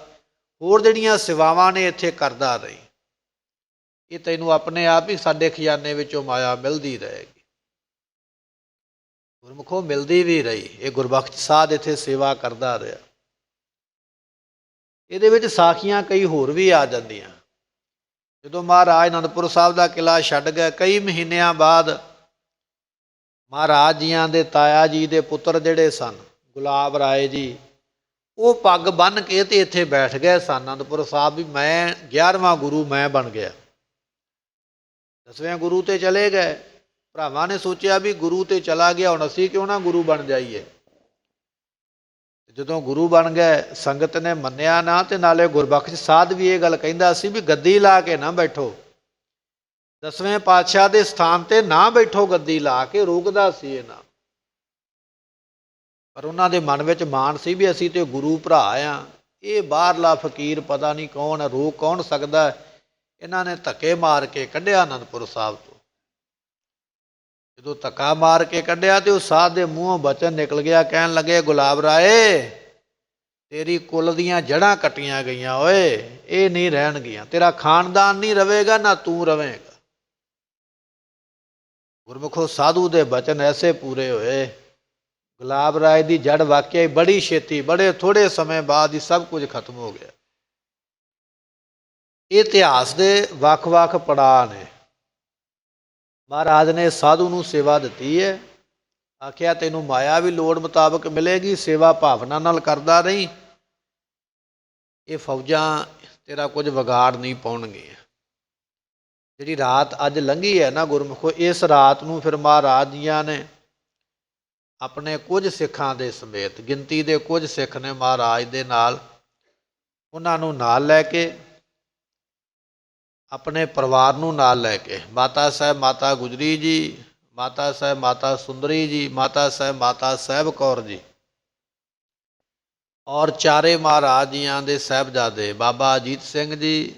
ਹੋਰ ਜਿਹੜੀਆਂ ਸੇਵਾਵਾਂ ਨੇ ਇੱਥੇ ਕਰਦਾ ਰਹੀ। ਇਹ ਤੈਨੂੰ ਆਪਣੇ ਆਪ ਹੀ ਸਾਡੇ ਖਜ਼ਾਨੇ ਵਿੱਚੋਂ ਮਾਇਆ ਮਿਲਦੀ ਰਹੇਗੀ। ਗੁਰਮੁਖੋਂ ਮਿਲਦੀ ਵੀ ਰਹੀ। ਇਹ ਗੁਰਬਖਸ਼ ਸਾਧ ਇੱਥੇ ਸੇਵਾ ਕਰਦਾ ਰਿਹਾ। ਇਹਦੇ ਵਿੱਚ ਸਾਖੀਆਂ ਕਈ ਹੋਰ ਵੀ ਆ ਜਾਂਦੀਆਂ। ਜਦੋਂ ਮਹਾਰਾਜ ਅਨੰਦਪੁਰ ਸਾਹਿਬ ਦਾ ਕਿਲ੍ਹਾ ਛੱਡ ਗਏ, ਕਈ ਮਹੀਨਿਆਂ ਬਾਅਦ ਮਹਾਰਾਜ ਜੀਆਂ ਦੇ ਤਾਇਆ ਜੀ ਦੇ ਪੁੱਤਰ ਜਿਹੜੇ ਸਨ ਗੁਲਾਬ ਰਾਏ ਜੀ, ਉਹ ਪੱਗ ਬੰਨ੍ਹ ਕੇ ਤੇ ਇੱਥੇ ਬੈਠ ਗਏ ਸਨ ਅਨੰਦਪੁਰ ਸਾਹਿਬ ਵੀ ਮੈਂ 11ਵਾਂ ਗੁਰੂ ਮੈਂ ਬਣ ਗਿਆ। 10ਵੇਂ ਗੁਰੂ ਤੇ ਚਲੇ ਗਏ। ਭਰਾਵਾਂ ਨੇ ਸੋਚਿਆ ਵੀ ਗੁਰੂ ਤੇ ਚਲਾ ਗਿਆ, ਹੁਣ ਅਸੀਂ ਕਿਉਂ ਨਾ ਗੁਰੂ ਬਣ ਜਾਈਏ। ਜਦੋਂ ਗੁਰੂ ਬਣ ਗਏ, ਸੰਗਤ ਨੇ ਮੰਨਿਆ ਨਾ, ਤੇ ਨਾਲੇ ਗੁਰਬਖਸ਼ ਸਾਧ ਵੀ ਇਹ ਗੱਲ ਕਹਿੰਦਾ ਸੀ ਵੀ ਗੱਦੀ ਲਾ ਕੇ ਨਾ ਬੈਠੋ, 10ਵੇਂ ਪਾਤਸ਼ਾਹ ਦੇ ਸਥਾਨ ਤੇ ਨਾ ਬੈਠੋ, ਗੱਦੀ ਲਾ ਕੇ ਰੋਕਦਾ ਸੀ ਇਹਨਾਂ। ਪਰ ਉਹਨਾਂ ਦੇ ਮਨ ਵਿੱਚ ਮਾਣ ਸੀ ਵੀ ਅਸੀਂ ਤੇ ਗੁਰੂ ਭਰਾ ਆ, ਇਹ ਬਾਹਰਲਾ ਫਕੀਰ ਪਤਾ ਨਹੀਂ ਕੌਣ ਹੈ, ਰੋਕ ਕੌਣ ਸਕਦਾ। ਇਹਨਾਂ ਨੇ ਧੱਕੇ ਮਾਰ ਕੇ ਕੱਢਿਆ ਅਨੰਦਪੁਰ ਸਾਹਿਬ ਤੋਂ। ਜਦੋਂ ਧੱਕਾ ਮਾਰ ਕੇ ਕੱਢਿਆ ਤੇ ਉਹ ਸਾਧ ਦੇ ਮੂੰਹੋਂ ਬਚਨ ਨਿਕਲ ਗਿਆ, ਕਹਿਣ ਲੱਗੇ ਗੁਲਾਬ ਰਾਏ ਤੇਰੀ ਕੁੱਲ ਦੀਆਂ ਜੜ੍ਹਾਂ ਕੱਟੀਆਂ ਗਈਆਂ, ਓਏ ਇਹ ਨਹੀਂ ਰਹਿਣਗੀਆਂ, ਤੇਰਾ ਖਾਨਦਾਨ ਨਹੀਂ ਰਵੇਗਾ, ਨਾ ਤੂੰ ਰਵੇਂਗਾ। ਗੁਰਮੁਖੋ ਸਾਧੂ ਦੇ ਬਚਨ ਐਸੇ ਪੂਰੇ ਹੋਏ। ਗੁਲਾਬ ਰਾਏ ਦੀ ਜੜ ਵਾਕਿਆ ਬੜੀ ਛੇਤੀ, ਬੜੇ ਥੋੜੇ ਸਮੇਂ ਬਾਅਦ ਹੀ ਸਭ ਕੁਝ ਖਤਮ ਹੋ ਗਿਆ। ਇਹ ਇਤਿਹਾਸ ਦੇ ਵੱਖ-ਵੱਖ ਪੜਾਅ ਨੇ। ਮਹਾਰਾਜ ਨੇ ਸਾਧੂ ਨੂੰ ਸੇਵਾ ਦਿੱਤੀ ਹੈ, ਆਖਿਆ ਤੈਨੂੰ ਮਾਇਆ ਵੀ ਲੋੜ ਮੁਤਾਬਕ ਮਿਲੇਗੀ, ਸੇਵਾ ਭਾਵਨਾ ਨਾਲ ਕਰਦਾ ਰਹੀਂ, ਇਹ ਫੌਜਾਂ ਤੇਰਾ ਕੁਝ ਵਿਗਾੜ ਨਹੀਂ ਪਾਉਣਗੀਆਂ। ਜਿਹੜੀ ਰਾਤ ਅੱਜ ਲੰਘੀ ਹੈ ਨਾ ਗੁਰਮੁਖੋ, ਇਸ ਰਾਤ ਨੂੰ ਫਿਰ ਮਹਾਰਾਜ ਜੀਆਂ ਨੇ ਆਪਣੇ ਕੁਝ ਸਿੱਖਾਂ ਦੇ ਸਮੇਤ, ਗਿਣਤੀ ਦੇ ਕੁਝ ਸਿੱਖ ਨੇ ਮਹਾਰਾਜ ਦੇ ਨਾਲ, ਉਹਨਾਂ ਨੂੰ ਨਾਲ ਲੈ ਕੇ, ਆਪਣੇ ਪਰਿਵਾਰ ਨੂੰ ਨਾਲ ਲੈ ਕੇ, ਮਾਤਾ ਸਾਹਿਬ ਮਾਤਾ ਗੁਜਰੀ ਜੀ, ਮਾਤਾ ਸਾਹਿਬ ਮਾਤਾ ਸੁੰਦਰੀ ਜੀ, ਮਾਤਾ ਸਾਹਿਬ ਮਾਤਾ ਸਾਹਿਬ ਕੌਰ ਜੀ, ਔਰ ਚਾਰੇ ਮਹਾਰਾਜ ਜੀਆਂ ਦੇ ਸਾਹਿਬਜ਼ਾਦੇ, ਬਾਬਾ ਅਜੀਤ ਸਿੰਘ ਜੀ,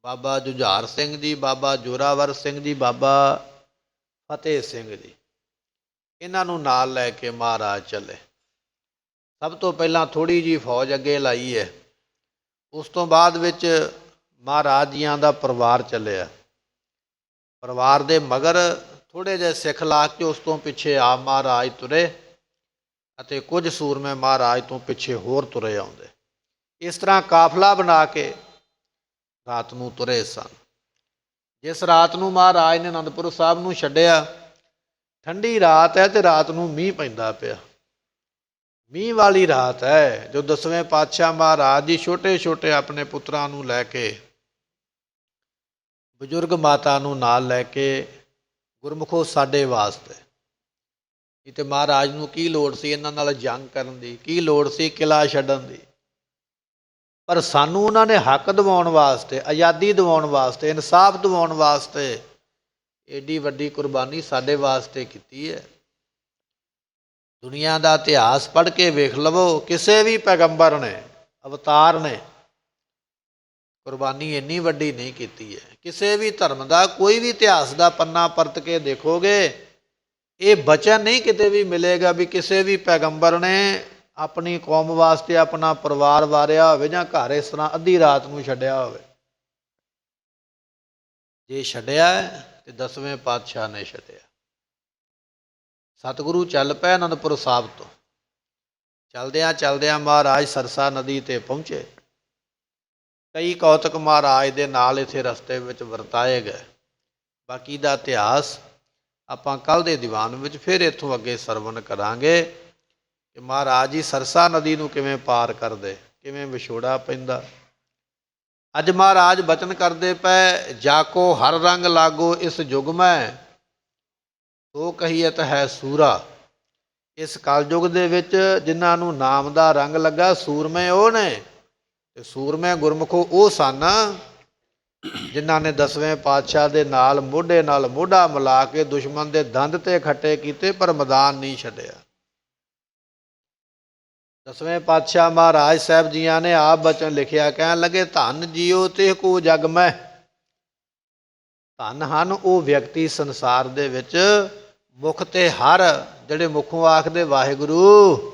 ਬਾਬਾ ਜੁਝਾਰ ਸਿੰਘ ਜੀ, ਬਾਬਾ ਜੋਰਾਵਰ ਸਿੰਘ ਜੀ, ਬਾਬਾ ਫਤਿਹ ਸਿੰਘ ਜੀ, ਇਹਨਾਂ ਨੂੰ ਨਾਲ ਲੈ ਕੇ ਮਹਾਰਾਜ ਚੱਲੇ। ਸਭ ਤੋਂ ਪਹਿਲਾਂ ਥੋੜ੍ਹੀ ਜਿਹੀ ਫੌਜ ਅੱਗੇ ਲਾਈ ਹੈ, ਉਸ ਤੋਂ ਬਾਅਦ ਵਿੱਚ ਮਹਾਰਾਜ ਜੀਆਂ ਦਾ ਪਰਿਵਾਰ ਚੱਲਿਆ। ਪਰਿਵਾਰ ਦੇ ਮਗਰ ਥੋੜ੍ਹੇ ਜਿਹੇ ਸਿੱਖ ਲਾ ਕੇ ਉਸ ਤੋਂ ਪਿੱਛੇ ਆਪ ਮਹਾਰਾਜ ਤੁਰੇ, ਅਤੇ ਕੁਝ ਸੂਰਮੇ ਮਹਾਰਾਜ ਤੋਂ ਪਿੱਛੇ ਹੋਰ ਤੁਰੇ ਆਉਂਦੇ। ਇਸ ਤਰ੍ਹਾਂ ਕਾਫਲਾ ਬਣਾ ਕੇ ਰਾਤ ਨੂੰ ਤੁਰੇ ਸਨ। ਜਿਸ ਰਾਤ ਨੂੰ ਮਹਾਰਾਜ ਨੇ ਅਨੰਦਪੁਰ ਸਾਹਿਬ ਨੂੰ ਛੱਡਿਆ, ਠੰਡੀ ਰਾਤ ਹੈ ਅਤੇ ਰਾਤ ਨੂੰ ਮੀਂਹ ਪੈਂਦਾ ਪਿਆ, ਮੀਂਹ ਵਾਲੀ ਰਾਤ ਹੈ। ਜੋ 10ਵੇਂ ਪਾਤਸ਼ਾਹ ਮਹਾਰਾਜ ਜੀ ਛੋਟੇ ਛੋਟੇ ਆਪਣੇ ਪੁੱਤਰਾਂ ਨੂੰ ਲੈ ਕੇ, ਬਜ਼ੁਰਗ ਮਾਤਾ ਨੂੰ ਨਾਲ ਲੈ ਕੇ, ਗੁਰਮੁਖੋ ਸਾਡੇ ਵਾਸਤੇ, ਇਹ ਤੇ ਮਹਾਰਾਜ ਨੂੰ ਕੀ ਲੋੜ ਸੀ ਇਹਨਾਂ ਨਾਲ ਜੰਗ ਕਰਨ ਦੀ, ਕੀ ਲੋੜ ਸੀ ਕਿਲ੍ਹਾ ਛੱਡਣ ਦੀ, ਪਰ ਸਾਨੂੰ ਉਹਨਾਂ ਨੇ ਹੱਕ ਦਿਵਾਉਣ ਵਾਸਤੇ, ਆਜ਼ਾਦੀ ਦਿਵਾਉਣ ਵਾਸਤੇ, ਇਨਸਾਫ ਦਿਵਾਉਣ ਵਾਸਤੇ ਏਡੀ ਵੱਡੀ ਕੁਰਬਾਨੀ ਸਾਡੇ ਵਾਸਤੇ ਕੀਤੀ ਹੈ। ਦੁਨੀਆ ਦਾ ਇਤਿਹਾਸ ਪੜ੍ਹ ਕੇ ਵੇਖ ਲਵੋ, ਕਿਸੇ ਵੀ ਪੈਗੰਬਰ ਨੇ, ਅਵਤਾਰ ਨੇ ਕੁਰਬਾਨੀ ਇੰਨੀ ਵੱਡੀ ਨਹੀਂ ਕੀਤੀ ਹੈ। ਕਿਸੇ ਵੀ ਧਰਮ ਦਾ ਕੋਈ ਵੀ ਇਤਿਹਾਸ ਦਾ ਪੰਨਾ ਪਰਤ ਕੇ ਦੇਖੋਗੇ, ਇਹ ਬਚਨ ਨਹੀਂ ਕਿਤੇ ਵੀ ਮਿਲੇਗਾ ਵੀ ਕਿਸੇ ਵੀ ਪੈਗੰਬਰ ਨੇ ਆਪਣੀ ਕੌਮ ਵਾਸਤੇ ਆਪਣਾ ਪਰਿਵਾਰ ਵਾਰਿਆ ਹੋਵੇ ਜਾਂ ਘਰ ਇਸ ਤਰ੍ਹਾਂ ਅੱਧੀ ਰਾਤ ਨੂੰ ਛੱਡਿਆ ਹੋਵੇ। ਜੇ ਛੱਡਿਆ ਤੇ 10ਵੇਂ ਪਾਤਸ਼ਾਹ ਨੇ ਛੱਡਿਆ। ਸਤਿਗੁਰੂ ਚੱਲ ਪਏ ਅਨੰਦਪੁਰ ਸਾਹਿਬ ਤੋਂ। ਚਲਦਿਆਂ ਚਲਦਿਆਂ ਮਹਾਰਾਜ ਸਰਸਾ ਨਦੀ 'ਤੇ ਪਹੁੰਚੇ। ਕਈ ਕੌਤਕ ਮਹਾਰਾਜ ਦੇ ਨਾਲ ਇੱਥੇ ਰਸਤੇ ਵਿੱਚ ਵਰਤਾਏ ਗਏ। ਬਾਕੀ ਦਾ ਇਤਿਹਾਸ ਆਪਾਂ ਕੱਲ੍ਹ ਦੇ ਦੀਵਾਨ ਵਿੱਚ ਫਿਰ ਇੱਥੋਂ ਅੱਗੇ ਸਰਵਣ ਕਰਾਂਗੇ ਕਿ ਮਹਾਰਾਜ ਜੀ ਸਰਸਾ ਨਦੀ ਨੂੰ ਕਿਵੇਂ ਪਾਰ ਕਰਦੇ, ਕਿਵੇਂ ਵਿਛੋੜਾ ਪੈਂਦਾ। ਅੱਜ ਮਹਾਰਾਜ ਬਚਨ ਕਰਦੇ ਪਏ, ਜਾਕੋ ਹਰ ਰੰਗ ਲਾਗੋ ਇਸ ਯੁਗ ਮੈਂ, ਸੋ ਕਹੀਅਤ ਹੈ ਸੂਰਾ। ਇਸ ਕਲਯੁਗ ਦੇ ਵਿੱਚ ਜਿਨ੍ਹਾਂ ਨੂੰ ਨਾਮ ਦਾ ਰੰਗ ਲੱਗਾ, ਸੂਰਮੇ ਉਹ ਨੇ। ਤੇ ਸੂਰਮੇ ਗੁਰਮੁਖੋ ਉਹ ਸਨ ਜਿਨ੍ਹਾਂ ਨੇ 10ਵੇਂ ਪਾਤਸ਼ਾਹ ਦੇ ਨਾਲ ਮੋਢਾ ਮਿਲਾ ਕੇ ਦੁਸ਼ਮਣ ਦੇ ਦੰਦ ਤੇ ਖੱਟੇ ਕੀਤੇ, ਪਰ ਮੈਦਾਨ ਨਹੀਂ ਛੱਡਿਆ। 10ਵੇਂ ਪਾਤਸ਼ਾਹ ਮਹਾਰਾਜ ਸਾਹਿਬ ਜੀਆਂ ਨੇ ਆਪ ਬਚਨ ਲਿਖਿਆ, ਕਹਿਣ ਲੱਗੇ, ਧੰਨ ਜੀਓ ਤੇ ਕੋ ਜਗ ਮੈਂ। ਧੰਨ ਹਨ ਉਹ ਵਿਅਕਤੀ ਸੰਸਾਰ ਦੇ ਵਿੱਚ ਮੁਖ ਤੇ ਹਰ, ਜਿਹੜੇ ਮੁਖੋਂ ਆਖਦੇ ਵਾਹਿਗੁਰੂ,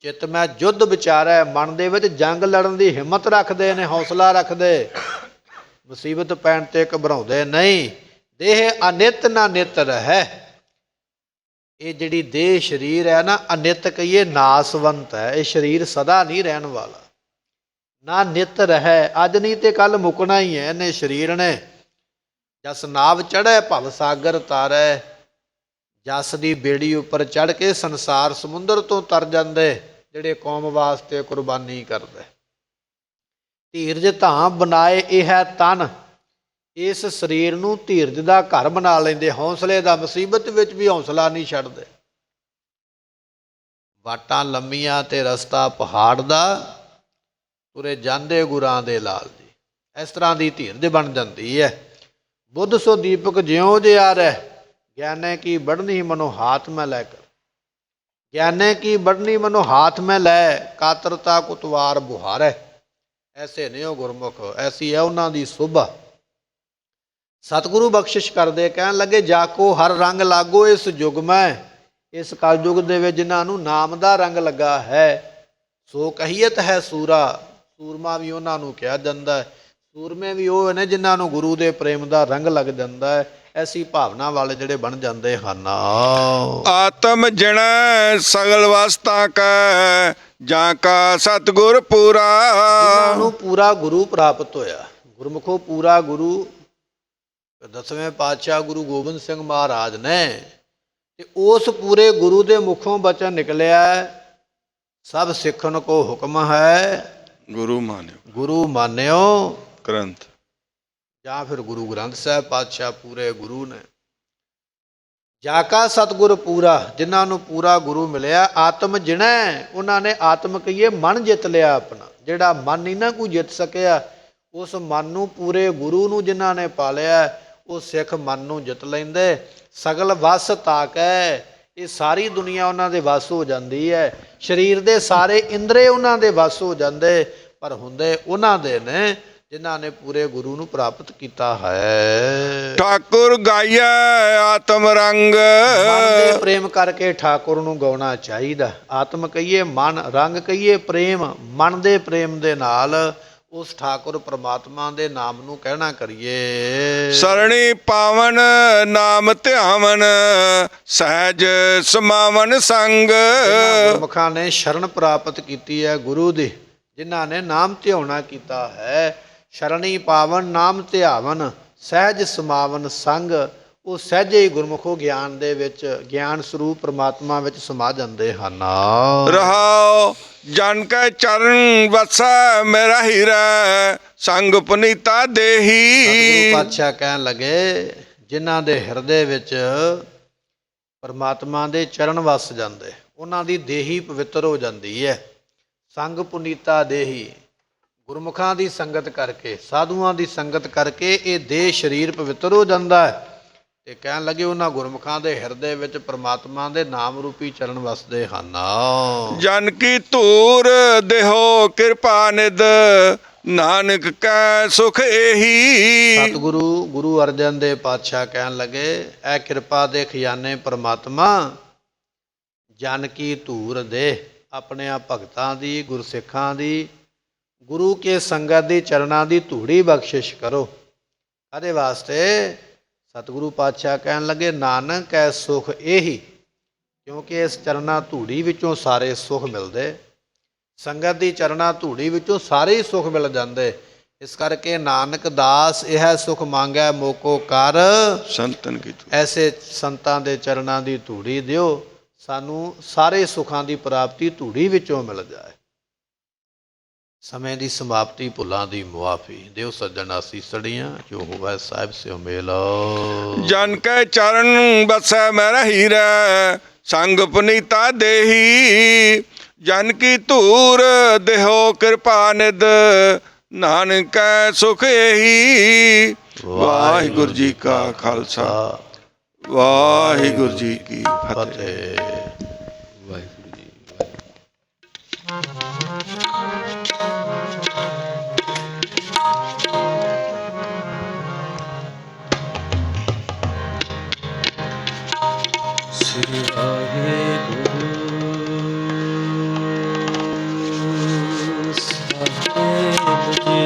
ਚਿੱਤ ਮੈਂ ਯੁੱਧ ਵਿਚਾਰੈ, ਮਨ ਦੇ ਵਿੱਚ ਜੰਗ ਲੜਨ ਦੀ ਹਿੰਮਤ ਰੱਖਦੇ ਨੇ, ਹੌਸਲਾ ਰੱਖਦੇ, ਮੁਸੀਬਤ ਪੈਣ ਤੇ ਘਬਰਾਉਂਦੇ ਨਹੀਂ। ਦੇਹ ਅਨਿਤ ਨਾ ਨਿਤ ਰਹਿ। ਇਹ ਜਿਹੜੀ ਦੇਹ ਸਰੀਰ ਹੈ ਨਾ, ਅਨਿਤ ਕਹੀਏ ਨਾਸਵੰਤ ਹੈ। ਇਹ ਸਰੀਰ ਸਦਾ ਨਹੀਂ ਰਹਿਣ ਵਾਲਾ, ਨਾ ਨਿਤ ਰਹਿ। ਅੱਜ ਨਹੀਂ ਤੇ ਕੱਲ ਮੁੱਕਣਾ ਹੀ ਹੈ ਇਹਨੇ ਸਰੀਰ ਨੇ। ਜਸ ਨਾਵ ਚੜ੍ਹੈ ਭਵ ਸਾਗਰ ਤਾਰੈ, ਜਸ ਦੀ ਬੇੜੀ ਉੱਪਰ ਚੜ੍ਹ ਕੇ ਸੰਸਾਰ ਸਮੁੰਦਰ ਤੋਂ ਤਰ ਜਾਂਦੇ ਜਿਹੜੇ ਕੌਮ ਵਾਸਤੇ ਕੁਰਬਾਨੀ ਕਰਦੇ। ਧੀਰਜ ਧਾਮ ਬਣਾਏ ਇਹ ਹੈ ਤਨ। ਇਸ ਸਰੀਰ ਨੂੰ ਧੀਰਜ ਦਾ ਘਰ ਬਣਾ ਲੈਂਦੇ, ਹੌਸਲੇ ਦਾ। ਮੁਸੀਬਤ ਵਿੱਚ ਵੀ ਹੌਸਲਾ ਨਹੀਂ ਛੱਡਦੇ। ਵਾਟਾਂ ਲੰਮੀਆਂ ਤੇ ਰਸਤਾ ਪਹਾੜ ਦਾ, ਤੁਰੇ ਜਾਂਦੇ ਗੁਰਾਂ ਦੇ ਲਾਲ ਜੀ। ਇਸ ਤਰ੍ਹਾਂ ਦੀ ਧੀਰਜ ਬਣ ਜਾਂਦੀ ਹੈ। ਬੁੱਧ ਸੋ ਦੀਪਕ ਜਿਉਂ ਜਿਆ ਰਹਿ, ਗਿਆਨੇ ਕੀ ਬੜਨੀ ਮਨੋ ਹਾਥ ਮੈਂ ਲੈ ਕਰ। ਗਿਆਨੇ ਕੀ ਬੜਨੀ ਮਨੋ ਹਾਥ ਮੈਂ ਲੈ, ਕਾਤਰਤਾ ਕੁਤਵਾਰ ਬੁਹਾਰੈ। ਐਸੇ ਨਹੀਂ ਉਹ ਗੁਰਮੁਖ, ਐਸੀ ਹੈ ਉਹਨਾਂ ਦੀ ਸੋਭਾ। ਸਤਿਗੁਰੂ ਬਖਸ਼ਿਸ਼ ਕਰਦੇ, ਕਹਿਣ ਲੱਗੇ, ਜਾਕੋ ਹਰ ਰੰਗ ਲਾਗੋ ਇਸ ਯੁਗ ਮੈਂ। ਇਸ ਕਲਯੁਗ ਦੇ ਵਿੱਚ ਜਿਨ੍ਹਾਂ ਨੂੰ ਨਾਮ ਦਾ ਰੰਗ ਲੱਗਾ ਹੈ, ਸੋ ਕਹੀਅਤ ਹੈ ਸੂਰਾ। ਸੂਰਮਾ ਵੀ ਉਹਨਾਂ ਨੂੰ ਕਿਹਾ ਜਾਂਦਾ ਹੈ। ਸੂਰਮੇ ਵੀ ਉਹ ਨੇ ਜਿਨ੍ਹਾਂ ਨੂੰ ਗੁਰੂ ਦੇ ਪ੍ਰੇਮ ਦਾ ਰੰਗ ਲੱਗ ਜਾਂਦਾ ਹੈ। ਐਸੀ ਭਾਵਨਾ ਵਾਲੇ ਜਿਹੜੇ ਬਣ ਜਾਂਦੇ ਹਨ। ਆਤਮ ਜਣ ਸਗਲ ਵਸਤਾ ਕੈ, ਜਾਂ ਕਾ ਸਤਿਗੁਰ ਪੂਰਾ। ਜਿਨ੍ਹਾਂ ਨੂੰ ਪੂਰਾ ਗੁਰੂ ਪ੍ਰਾਪਤ ਹੋਇਆ। ਗੁਰਮੁਖੋ ਪੂਰਾ ਗੁਰੂ ਦਸਵੇਂ ਪਾਤਸ਼ਾਹ ਗੁਰੂ ਗੋਬਿੰਦ ਸਿੰਘ ਮਹਾਰਾਜ ਨੇ ਤੇ ਉਸ ਪੂਰੇ ਗੁਰੂ ਦੇ ਮੁਖੋਂ ਬਚਨ ਨਿਕਲਿਆ, ਸਭ ਸਿੱਖਣ ਕੋ ਹੁਕਮ ਹੈ ਗੁਰੂ ਮਾਨਿਓ ਗ੍ਰੰਥ, ਜਾਂ ਫਿਰ ਗੁਰੂ ਗ੍ਰੰਥ ਸਾਹਿਬ ਪਾਤਸ਼ਾਹ ਪੂਰੇ ਗੁਰੂ ਨੇ। ਜਾ ਕਾ ਸਤਿਗੁਰ ਪੂਰਾ, ਜਿਨ੍ਹਾਂ ਨੂੰ ਪੂਰਾ ਗੁਰੂ ਮਿਲਿਆ, ਆਤਮ ਜਿਣੈ, ਉਹਨਾਂ ਨੇ ਆਤਮ ਕਹੀਏ ਮਨ ਜਿੱਤ ਲਿਆ ਆਪਣਾ। ਜਿਹੜਾ ਮਨ ਨਹੀਂ ਨਾ ਕੋਈ ਜਿੱਤ ਸਕਿਆ, ਉਸ ਮਨ ਨੂੰ ਪੂਰੇ ਗੁਰੂ ਨੂੰ ਜਿਨ੍ਹਾਂ ਨੇ ਪਾਲਿਆ, ਉਹ ਸਿੱਖ ਮਨ ਨੂੰ ਜਿੱਤ ਲੈਂਦੇ। ਸਗਲ ਵਸ ਤਾਕੈ, ਇਹ ਸਾਰੀ ਦੁਨੀਆ ਉਹਨਾਂ ਦੇ ਵਸ ਹੋ ਜਾਂਦੀ ਹੈ। ਸਰੀਰ ਦੇ ਸਾਰੇ ਇੰਦਰੇ ਉਹਨਾਂ ਦੇ ਵਸ ਹੋ ਜਾਂਦੇ, ਪਰ ਹੁੰਦੇ ਉਹਨਾਂ ਦੇ ਨੇ ਜਿਨ੍ਹਾਂ ਨੇ ਪੂਰੇ ਗੁਰੂ ਨੂੰ ਪ੍ਰਾਪਤ ਕੀਤਾ ਹੈ। ਠਾਕੁਰ ਗਾਈਐ ਆਤਮ ਰੰਗ, ਮਨ ਦੇ ਪ੍ਰੇਮ ਕਰਕੇ ਠਾਕੁਰ ਨੂੰ ਗਾਉਣਾ ਚਾਹੀਦਾ। ਆਤਮ ਕਹੀਏ ਮਨ, ਰੰਗ ਕਹੀਏ ਪ੍ਰੇਮ। ਮਨ ਦੇ ਪ੍ਰੇਮ ਦੇ ਨਾਲ ਉਸ ਠਾਕੁਰ ਪ੍ਰਮਾਤਮਾ ਦੇ ਨਾਮ ਨੂੰ ਕਹਿਣਾ ਕਰੀਏ। ਸਰਣੀ ਪਾਵਨ ਨਾਮ ਧਿਆਵਨ, ਸਹਿਜ ਸਮਾਵਨ ਸੰਗ। ਗੁਰਮੁਖਾਂ ਨੇ ਸ਼ਰਨ ਪ੍ਰਾਪਤ ਕੀਤੀ ਹੈ ਗੁਰੂ ਦੀ, ਜਿਨ੍ਹਾਂ ਨੇ ਨਾਮ ਧਿਆਉਣਾ ਕੀਤਾ ਹੈ। ਸ਼ਰਣੀ ਪਾਵਨ ਨਾਮ ਧਿਆਵਨ, ਸਹਿਜ ਸਮਾਵਨ ਸੰਗ। ਉਹ ਸਹਿਜੇ ਹੀ ਗੁਰਮੁਖੋ ਗਿਆਨ ਦੇ ਵਿੱਚ, ਗਿਆਨ ਸਰੂਪ ਪ੍ਰਮਾਤਮਾ ਵਿੱਚ ਸਮਾ ਜਾਂਦੇ ਹਨ। ਰਹਾਉ ਜਨ ਕੈ ਚਰਨ ਵਸੈ ਮੇਰਾ ਹੀਰਾ, ਸੰਗ ਪੁਨੀਤਾ ਦੇਹੀ। ਸਤਿਗੁਰੂ ਪਾਤਸ਼ਾਹ ਕਹਿਣ ਲੱਗੇ, ਜਿਨ੍ਹਾਂ ਦੇ ਹਿਰਦੇ ਵਿੱਚ ਪਰਮਾਤਮਾ ਦੇ ਚਰਨ ਵਸ ਜਾਂਦੇ, ਉਹਨਾਂ ਦੀ ਦੇਹੀ ਪਵਿੱਤਰ ਹੋ ਜਾਂਦੀ ਹੈ। ਸੰਗ ਪੁਨੀਤਾ ਦੇਹੀ, ਗੁਰਮੁਖਾਂ ਦੀ ਸੰਗਤ ਕਰਕੇ, ਸਾਧੂਆਂ ਦੀ ਸੰਗਤ ਕਰਕੇ ਇਹ ਦੇਹ ਸਰੀਰ ਪਵਿੱਤਰ ਹੋ ਜਾਂਦਾ ਹੈ। ਤੇ ਕਹਿਣ ਲੱਗੇ, ਉਹਨਾਂ ਗੁਰਮੁਖਾਂ ਦੇ ਹਿਰਦੇ ਵਿੱਚ ਪ੍ਰਮਾਤਮਾ ਦੇ ਨਾਮ ਰੂਪੀ ਚਰਨ ਵਸਦੇ ਹਨ। ਜਨ ਕੀ ਧੂਰ ਦੇਹੋ ਕਿਰਪਾ ਨਿਧ, ਨਾਨਕ ਕੈ ਸੁਖ ਇਹੀ। ਸਤਿਗੁਰੂ ਗੁਰੂ ਅਰਜਨ ਦੇਵ ਪਾਤਸ਼ਾਹ ਕਹਿਣ ਲੱਗੇ, ਇਹ ਕਿਰਪਾ ਦੇ ਖਜ਼ਾਨੇ ਪ੍ਰਮਾਤਮਾ ਜਨ ਕੀ ਧੂਰ ਦੇ, ਆਪਣੇ ਆ ਭਗਤਾਂ ਦੀ, ਗੁਰਸਿੱਖਾਂ ਦੀ, ਗੁਰੂ ਕੇ ਸੰਗਤ ਦੀ ਚਰਨਾਂ ਦੀ ਧੂੜੀ ਬਖਸ਼ਿਸ਼ ਕਰੋ। ਕਾਹਦੇ ਵਾਸਤੇ? ਸਤਿਗੁਰੂ ਪਾਤਸ਼ਾਹ ਕਹਿਣ ਲੱਗੇ, ਨਾਨਕ ਐ ਸੁਖ ਇਹੀ, ਕਿਉਂਕਿ ਇਸ ਚਰਨਾਂ ਧੂੜੀ ਵਿੱਚੋਂ ਸਾਰੇ ਸੁਖ ਮਿਲਦੇ। ਸੰਗਤ ਦੀ ਚਰਨਾਂ ਧੂੜੀ ਵਿੱਚੋਂ ਸਾਰੇ ਹੀ ਸੁਖ ਮਿਲ ਜਾਂਦੇ। ਇਸ ਕਰਕੇ ਨਾਨਕ ਦਾਸ ਇਹ ਸੁਖ ਮੰਗੈ ਮੋਕੋ ਕਰ, ਸੰਤਨ ਕੀ ਐਸੇ ਸੰਤਾਂ ਦੇ ਚਰਨਾਂ ਦੀ ਧੂੜੀ ਦਿਓ, ਸਾਨੂੰ ਸਾਰੇ ਸੁੱਖਾਂ ਦੀ ਪ੍ਰਾਪਤੀ ਧੂੜੀ ਵਿੱਚੋਂ ਮਿਲ ਜਾਏ। ਸਮੇਂ ਦੀ ਸਮਾਪਤੀ, ਭੁੱਲਾਂ ਦੀ ਮੁਆਫੀ ਦਿਓ ਸੱਜਣ ਆਸੀਸੜੀਆਂ, ਜੋ ਹੋਵੇ ਸਾਹਿਬ ਸਿਓ ਮੇਲ। ਜਨ ਕੈ ਚਰਨ ਬਸੈ ਮੇਰਾ ਹੀਰਾ, ਸੰਗ ਪੁਨੀਤਾ ਦੇਹੀ। ਜਨ ਕੀ ਧੂਰ ਦੇਹੋ ਕਿਰਪਾ ਨਿਧ, ਨਾਨਕ ਕੈ ਸੁਖ ਇਹੀ। ਵਾਹਿਗੁਰੂ ਜੀ ਕਾ ਖਾਲਸਾ, ਵਾਹਿਗੁਰੂ ਜੀ ਕੀ ਫਤਿਹ। ਵਾਹਿਗੁਰੂ ਜੀ। ਸ੍ਰੀ ਵਾਹਿਗੁਰੂ ਸਾਹਿਬ ਜੀ।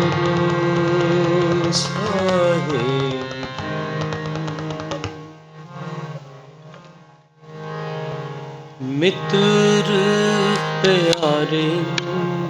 ਵਾਹਿਗੁਰੂ ਸਾਹਿਬ ਮਿੱਤਰ ਪਿਆਰੇ